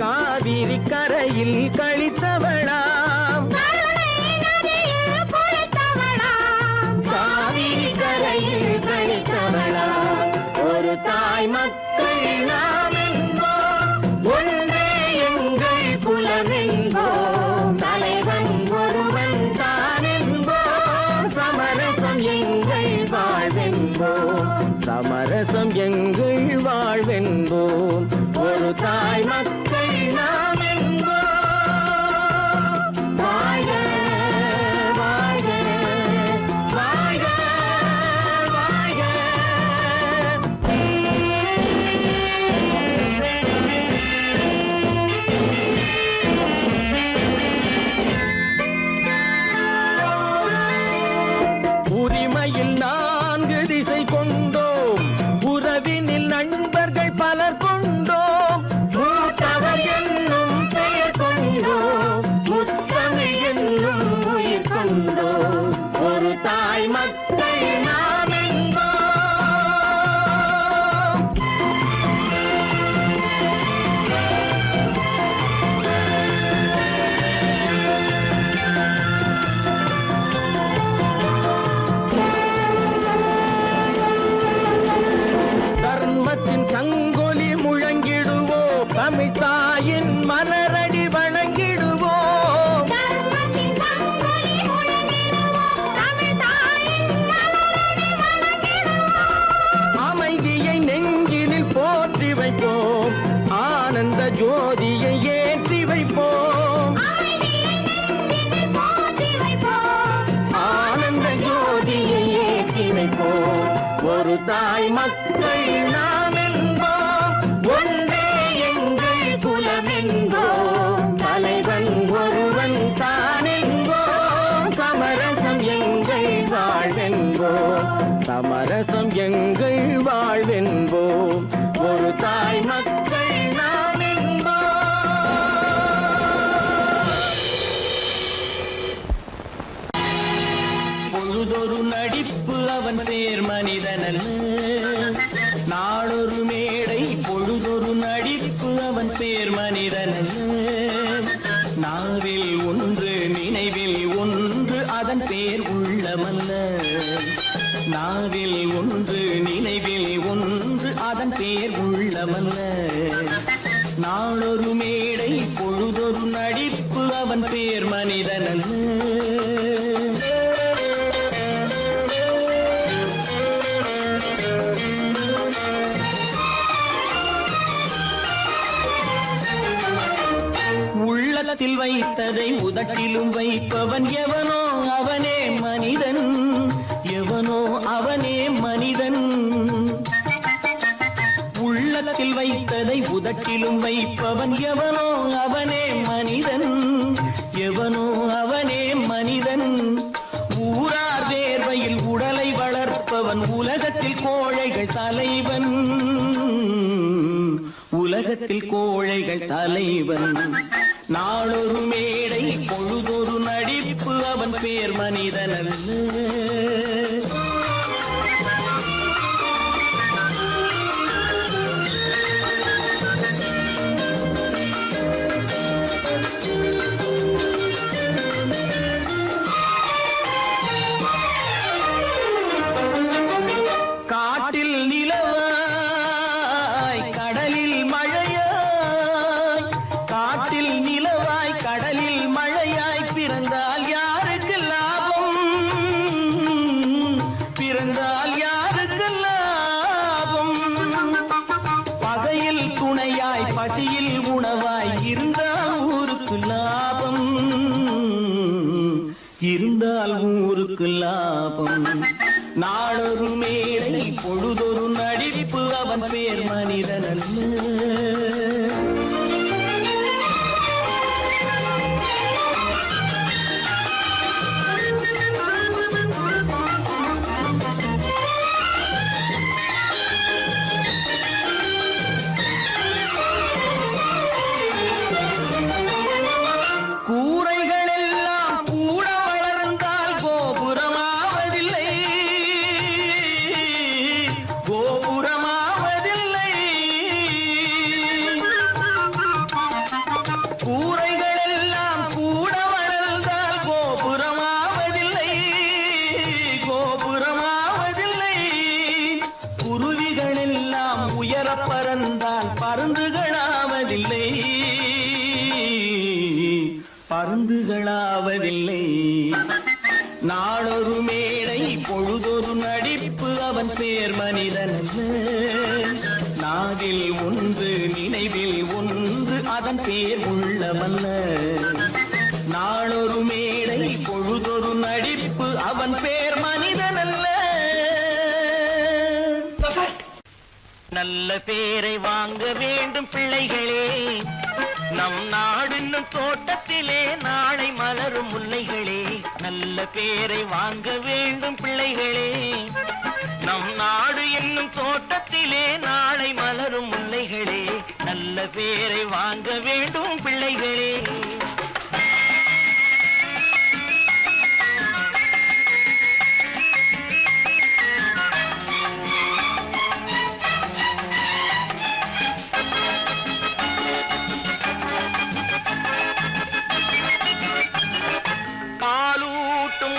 காவிரி கரையில் கழித்தவளா, கருணை நதியில் குளித்தவளா, காவிரி கரையில் கழித்தவளா. ஒரு தாய் மக்கள் நாம் என்போம், ஒன்றே எங்கள் குலம் என்போம், தலைவன் ஒருவன் தான் என்போம், சமரசம் எங்கள் வாழ்வென்போம், சமரசம் எங்கள் வாழ்வென்போம், ஒரு தாய் மக்கள் நாம் என்போம். வாழ்க வாழ்க வாழ்க வாழ்க. உரிமையில் 4 திசை கொண்டோம், உறவினில் நண்பர்கள் பலர் கொண்டோம், மூத்தவர் என்னும் பெயர் கொண்டோம், முத்தமிழ் என்னும் உயிர் கொண்டோம், ஒரு தாய் மக்கள் நாம் என்போம். தர்மத்தின் சங்கொலி முழங்கிடுவோம், தமிழ் தாயின் மலரடி வணங்கிடுவோம், தர்மத்தின் சங்கொலி முழங்கிடுவோம், தமிழ் தாயின் மலரடி வணங்கிடுவோம், அமைதியை நெஞ்சினில் போற்றி வைப்போம், ஆனந்த ஜோதியை ஏற்றி வைப்போம், அமைதியை நெஞ்சினில் போற்றி வைப்போம், ஆனந்த ஜோதியை ஏற்றி வைப்போம், ஒரு தாய் மக்கள் நாம் என்போம், ஒன்றே எங்கள் குலம் என்போம், தலைவன் ஒருவன் தான் என்போம், சமரசம் எங்கள் வாழ்வென்போம், சமரசம் எங்கள் வாழ்வென்போம், ஒரு தாய் மக்கள் நாம் என்போம். பொழுதொரு நடிப்பு அவன் சேர் மனிதனல்ல, நாளொரு மேடை பொழுதொரு நடிப்பு அவன் சேர் மனிதனல்ல, நாவில் ஒன்று நினைவில் ஒன்று அதன் பேர் உள்ளமல்ல, நாவில் ஒன்று நினைவில் ஒன்று அதன் பேர் உள்ளமல்ல, நாளொரு மேடை பொழுதொரு நடிப்பு அவன் பேர் மனிதனல்ல. உள்ளத்தில் வைத்ததை உதட்டிலும் வைப்பவன் எவனோ அவனே மனிதன், எவனோ அவனே மனிதன். உள்ளத்தில் வைத்ததை உதட்டிலும் வைப்பவன் எவனோ அவனே மனிதன், எவனோ அவனே மனிதன். ஊரார் வேர்வையில் உடலை வளர்ப்பவன் உலகத்தில் கோழைகள் தலைவன், உலகத்தில் கோழைகள் தலைவன். நாளொரு மேடை பொழுதொரு நடிப்பு அவன் பேர் மனிதன் அல்ல. காட்டில் நிலவாய் கடலில் மழையாய், காட்டில் நிலவாய் கடலில் மழையாய் பிறந்தால் யாருக்கு லாபம், பிறந்தால் யாருக்கு லாபம். பகையில் துணையாய் பசியில் உணவாய் இருந்தால் ஊருக்கு லாபம், இருந்தால் ஊருக்கு லாபம். நாளொரு மேடை பொழுதொரு நடிப்பு அவன் பேர் மனிதன் அல்ல. பறந்தால் பருந்துகளாவதில்லை, பருந்துகளாவதில்லை. நாளொரு மேடை பொழுதொரு நடிப்பு அவன் பேர் மனிதன். நாவில் ஒன்று நினைவில் ஒன்று அதன் பேர் உள்ளவல்ல. நாளொரு மேடை பொழுதொரு நடிப்பு அவன் பேர் மனிதன் அல்ல. நல்ல பேரை வாங்க வேண்டும் பிள்ளைகளே, நம் நாடு என்னும் தோட்டத்திலே நாளை மலரும் முல்லைகளே. நல்ல பேரை வாங்க வேண்டும் பிள்ளைகளே, நம் நாடு என்னும் தோட்டத்திலே நாளை மலரும் முல்லைகளே. நல்ல பேரை வாங்க வேண்டும் பிள்ளைகளே.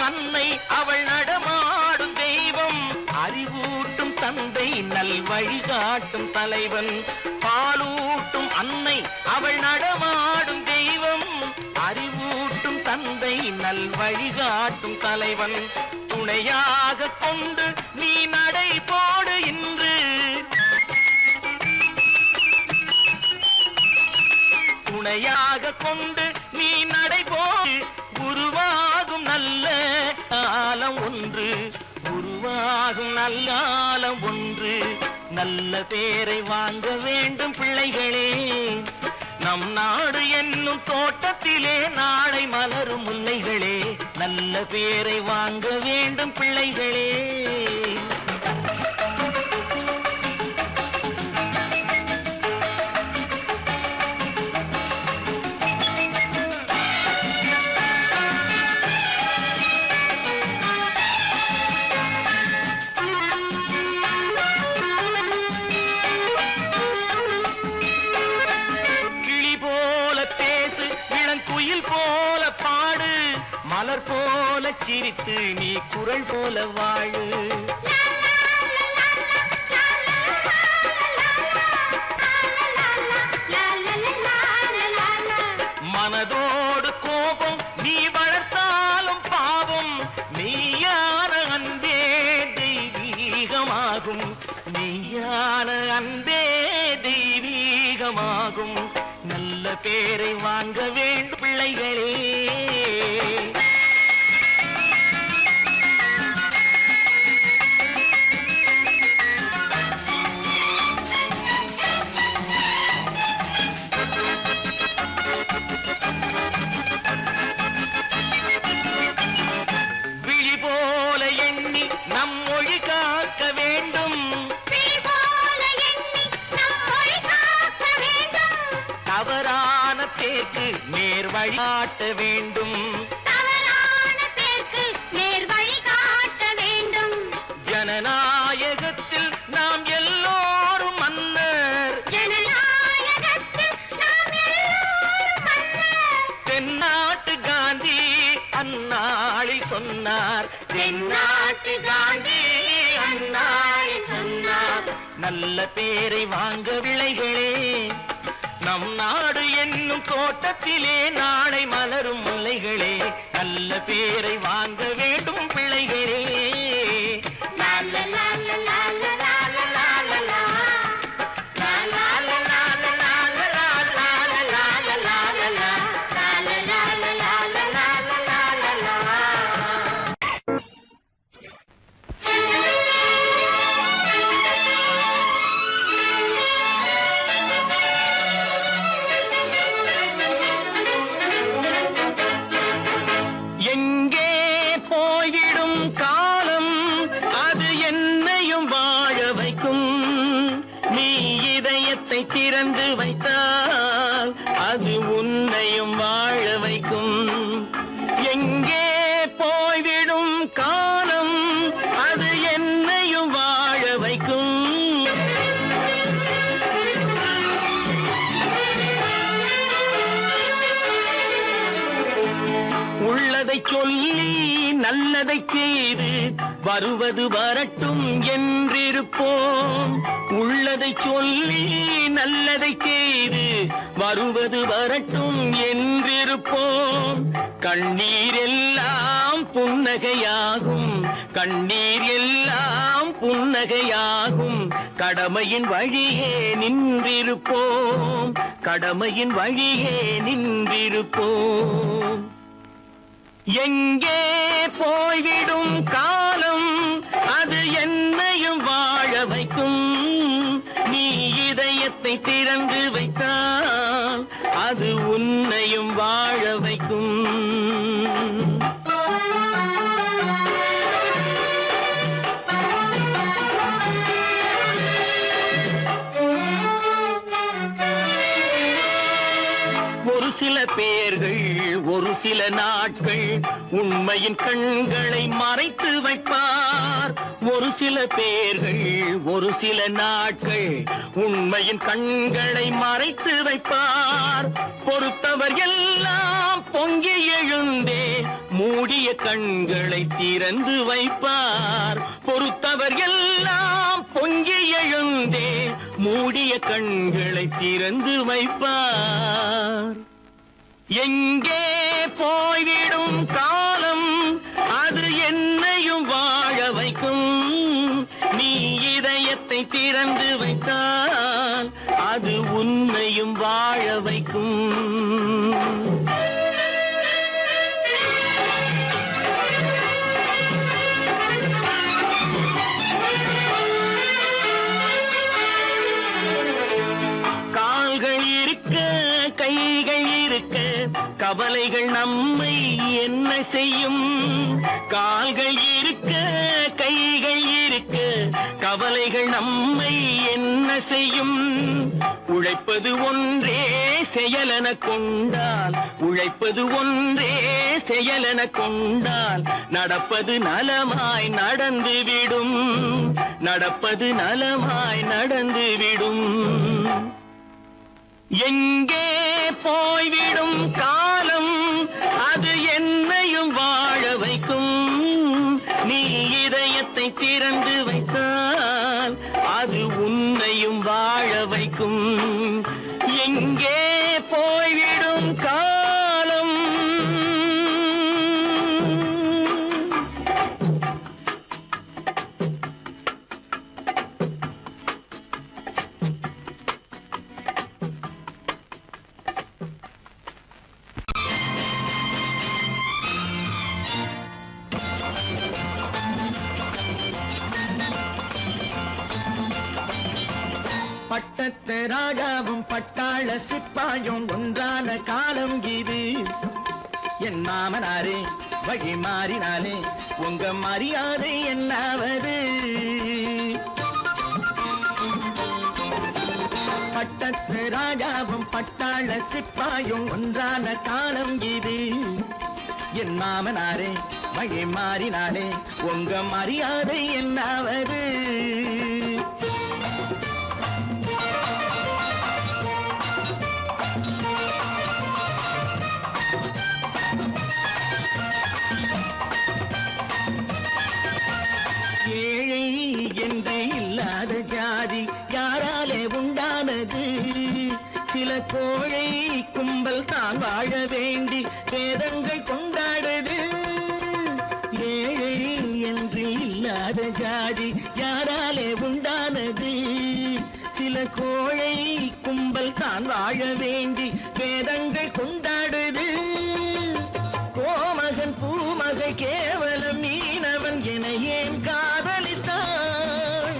அன்னை அவள் நடமாடும் தெய்வம், அறிவூட்டும் தந்தை நல் வழிகாட்டும் தலைவன். பாலூட்டும் அன்னை அவள் நடமாடும் தெய்வம், அறிவூட்டும் தந்தை நல் வழிகாட்டும் தலைவன். துணையாக கொண்டு நீ நடை போடு இன்று, துணையாக கொண்டு நீ நடை போடு. உருவாகும் நல்ல காலம் ஒன்று, உருவாகும் நல்ல காலம் ஒன்று. நல்ல பேரை வாங்க வேண்டும் பிள்ளைகளே, நம் நாடு என்னும் தோட்டத்திலே நாளை மலரும் முல்லைகளே. நல்ல பேரை வாங்க வேண்டும் பிள்ளைகளே. போல பாடு, மலர் போல சிரித்து நீ குரல் போல வாழு. மனதோடு கோபம் நீ வளர்த்தாலும் பாவம், மெய்யான அன்பே தெய்வீகமாகும், மெய்யான அன்பே தெய்வீகமாகும். நல்ல பேரை வாங்க வேண்டும் பிள்ளைகளே. விழி போல எண்ணி நம் மொழி காக்க வேண்டும். தவறான பேருக்கு நேர் வழி காட்ட வேண்டும். ஜனநாயகத்தில் நாம் எல்லோரும் மன்னர். தென்னாட்டு காந்தி அந்நாளில் சொன்னார். தென்னாட்டு காந்தி அந்நாளில் சொன்னார். நல்ல பேரை வாங்க விளைகளே. நம் நாடு என்னும் தோட்டத்திலே நாளை மலரும் முல்லைகளே. நல்ல பேரை வாங்க வேண்டும் பிள்ளைகளே. எங்கே போய்விடும் காலம் அது என்னையும் வாழ வைக்கும். நீ இதயத்தை திறந்து வைத்தால் அது உன்னையும் வாழ வைக்கும். எங்கே போய்விடும் காலம் அது என்னையும் வாழ வைக்கும். உள்ளதை சொல்லி நல்லதை செய்து வருவது வரட்டும் என்றிருப்போம். உள்ளதை சொல்லி நல்லதை செய்து வருவது வரட்டும் என்றிருப்போம். கண்ணீர் எல்லாம் புன்னகையாகும். கண்ணீர் எல்லாம் புன்னகையாகும். கடமையின் வழியே நின்றிருப்போம். கடமையின் வழியே நின்றிருப்போம். எங்கே போய்விடும் காலம் அது என்னையும் வாழ வைக்கும். நீ இதயத்தை திறந்து வைத்தால் அது உன்னையும் வாழ வைக்கும். ஒரு சில பேர்கள் ஒரு சில நாட்கள் உண்மையின் கண்களை மறைத்து வைப்பார். ஒரு சில பேர்கள் ஒரு சில நாட்கள் உண்மையின் கண்களை மறைத்து வைப்பார். பொறுத்தவர் எல்லாம் பொங்கி எழுந்தே மூடிய கண்களை திறந்து வைப்பார். பொறுத்தவர் எல்லாம் பொங்கி எழுந்தே மூடிய கண்களை திறந்து வைப்பார். எங்கே போய்விடும் காலம் அது என்னையும் வாழ வைக்கும். நீ இதயத்தை திறந்து வைத்தால் அது உன்னையும் வாழ வைக்கும். கால்கள் இருக்க கைகள் இருக்க கவலைகள் நம்மை என்ன செய்யும். கால்கள் இருக்க கைகள் இருக்க கவலைகள் நம்மை என்ன செய்யும். உழைப்பது ஒன்றே செயலென கொண்டால் உழைப்பது ஒன்றே செயலென கொண்டால் நடப்பது நலமாய் நடந்துவிடும். நடப்பது நலமாய் நடந்துவிடும். எங்கே போய்விடும் காலம் அது என்னையும் வாழ வைக்கும். நீ இதயத்தை திறந்து வைத்தால் அது உன்னையும் வாழ வைக்கும். எங்கே போய்விடும் காலம் பட்டத்து ராஜாவும் பட்டாள சிப்பாயும் ஒன்றான காலம் இது. என் மாமனாரே வழி மாறினாலே உங்க மரியாதை என்னாவது? பட்டத்து ராஜாவும் பட்டாள சிப்பாயும் ஒன்றான காலம் இது. என் மாமனாரே வழி மாறினாலே உங்க மரியாதை என்னாவது? ஏழை என்று இல்லாத ஜாதி யாராலே உண்டானது? சில கோழை கும்பல் தான் வாழ வேண்டி வேதங்கள் கொண்டாடுது. ஏழை என்று இல்லாத ஜாதி யாராலே உண்டானது? சில கோழை கும்பல் தான் வாழ வேண்டி வேதங்கள் கொண்டாடுது. கோமகன் பூமகை கேவலம் மீனவன் என ஏன் காதலித்தான்?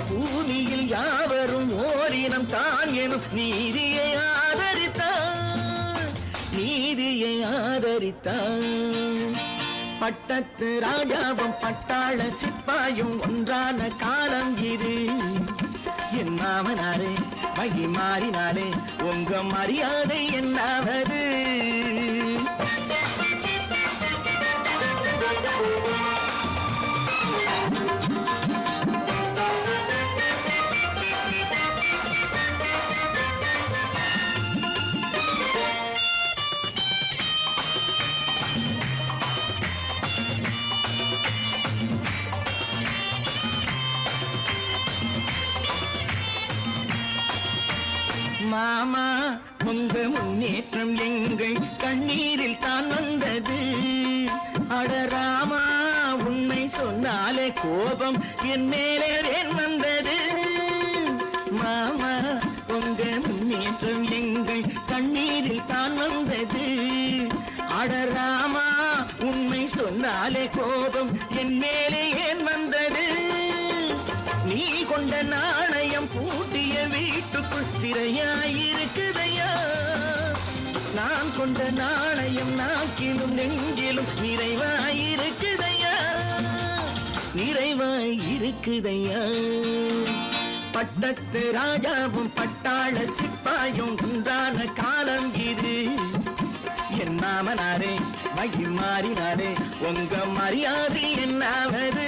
பூமியில் யாவரும் ஓரினம் தான் எனும் நீதியை ஆதரித்தான், நீதியை ஆதரித்தான். பட்டத்து ராஜாவும் பட்டாள சிப்பாயும் ஒன்றான காலம் இது. என் மாமனாரே வழி மாறினாலே உங்க மரியாதை என்னாவது? மாமா உங்க முன்னேற்றம் எங்கள் கண்ணீரில் தான் வந்தது. அடராமா உண்மை சொன்னாலே கோபம் என் மேலே ஏன் வந்தது? மாமா உங்க முன்னேற்றம் எங்கள் கண்ணீரில் தான் வந்தது. அடராமா உண்மை சொன்னாலே கோபம் என் மேலே ஏன் வந்தது? நீ கொண்ட நாணயம் பூட்டிய வீட்டுக்குள் சிறையாயிருக்குதையா? நான் கொண்ட நாணயம் நாக்கிலும் நெஞ்சிலும் நிறைவாயிருக்குதையா, நிறைவாயிருக்குதையா. பட்டத்து ராஜாவும் பட்டாள சிப்பாயும் ஒன்றான காலம் இது. என் மாமனாரே வழி மாறினாரே உங்க மரியாதை என்னாவது?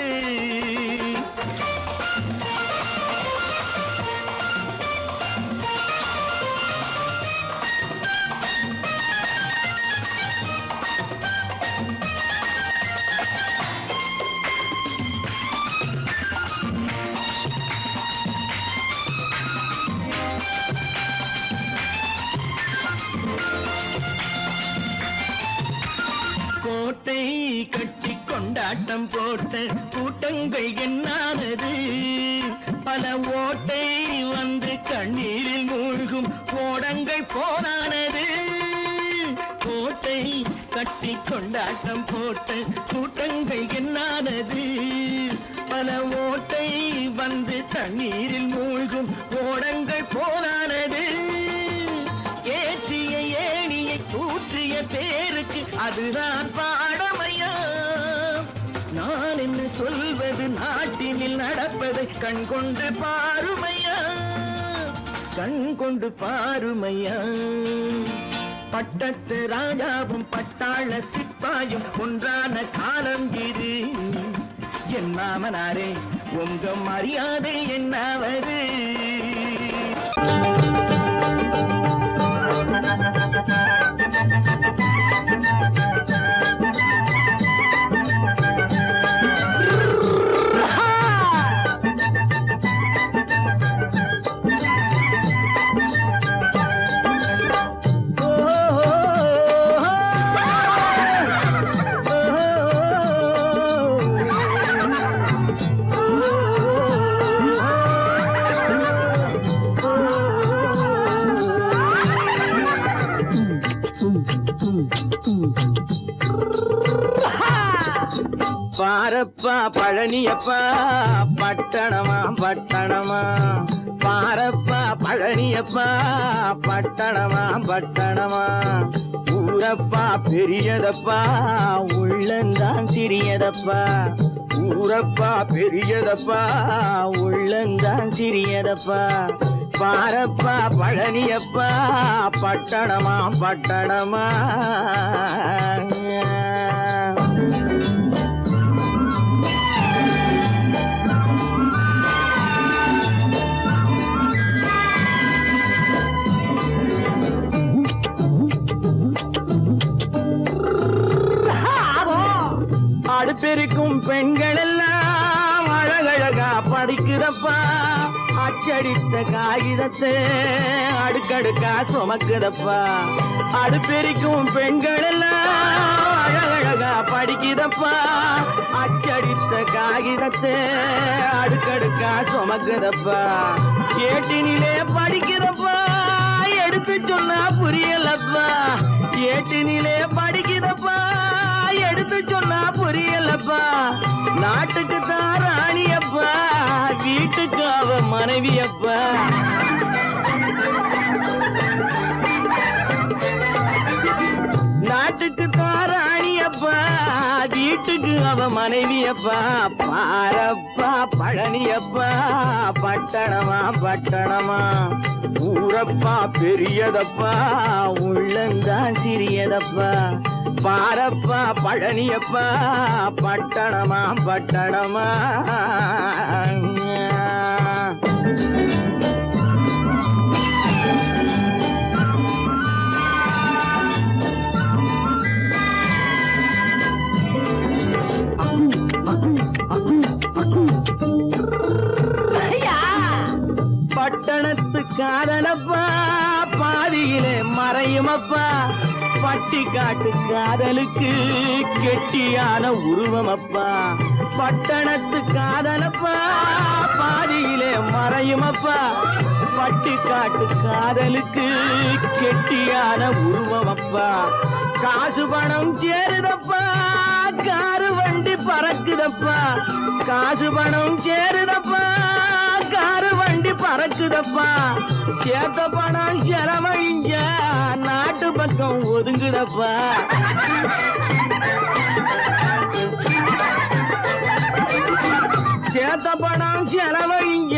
கோட்டை கட்டி கொண்டாட்டம் போட்ட கூட்டங்கள் என்னானது? பல ஓட்டை வந்து கண்ணீரில் மூழ்கும் ஓடங்கள் போனானது. கோட்டை கட்டி கொண்டாட்டம் போட்ட கூட்டங்கள் என்னானது? பல ஓட்டை வந்து தண்ணீரில் மூழ்கும் ஓடங்கள் போனானது. ஏற்றிய ஏணியை தூற்றிய பேருக்கு அதுதான் பாடமையா? நான் என்ன சொல்வது? நாட்டினில் நடப்பதை கண் கொண்டு பாருமையா, கண் கொண்டு பாருமையா. பட்டத்து ராஜாவும் பட்டாள சிப்பாயும் ஒன்றான காலம் இது. என் மாமனாரே உங்க மரியாதை என்னாவது? பாரப்பா பழனியப்பா பட்டணமா பட்டணமா பாரப்பா பழனியப்பா பட்டணமா பட்டணமா ஊரப்பா பெரியதப்பா உள்ளந்தான் சிறியதப்பா ஊரப்பா பெரியதப்பா உள்ளந்தான் சிறியதப்பா பாரப்பா பழனியப்பா பட்டணமா பட்டணமா அடுப்பெருக்கும் பெண்கள் எல்லாம் அழகழகா படிக்கிறப்பா அச்சடித்த காகிதத்தை அடுக்கடுக்கா சுமக்குதப்பா அடுப்பெருக்கும் பெண்கள் எல்லாம் அழகழகா படிக்கிறப்பா அச்சடித்த காகிதத்தை அடுக்கடுக்கா சுமக்குதப்பா ஏட்டினிலே படிக்கிறப்பா எடுத்து சொன்னா புரியலப்பா ஏட்டினிலே படிக்கிறப்பா எடுத்து சொன்னா புரியலப்பா நாட்டுக்கு தான் ராணியப்பா வீட்டுக்கு அவ மனைவியப்பா நாட்டுக்கு தான் ராணியப்பா வீட்டுக்கு அவ மனைவியப்பா பாரப்பா பழனியப்பா பட்டணமா பட்டணமா ஊரப்பா பெரியதப்பா உள்ளந்தான் சிறியதப்பா பாரப்பா பழனியப்பா பட்டணமா பட்டணமா பட்டணத்து காதலப்பா பாதியிலே மறையுமப்பா பட்டி காட்டு காதலுக்கு கெட்டியான உருவமப்பா பட்டணத்து காதலப்பா பாதியிலே மறையுமப்பா பட்டி காட்டு காதலுக்கு கெட்டியான உருவமப்பா காசு பணம் சேருதப்பா காரு வண்டி பறக்குதப்பா காசு பணம் சேருதப்பா காரு வண்டி பறக்குதப்பா சேத்த பணம் செலவழிஞ்ச நாட்டு பக்கம் ஒதுங்குதப்பா சேத்த பணம் செலவழிஞ்ச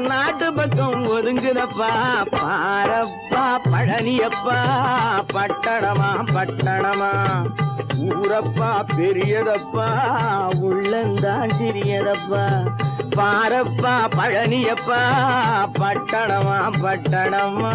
நாட்டு பக்கம் ஒதுங்குதப்பா பாரப்பா பழனியப்பா பட்டணமா பட்டணமா ஊரப்பா பெரியதப்பா உள்ளந்தான் சிறியதப்பா பாரப்பா பழனியப்பா பட்டணமா பட்டணமா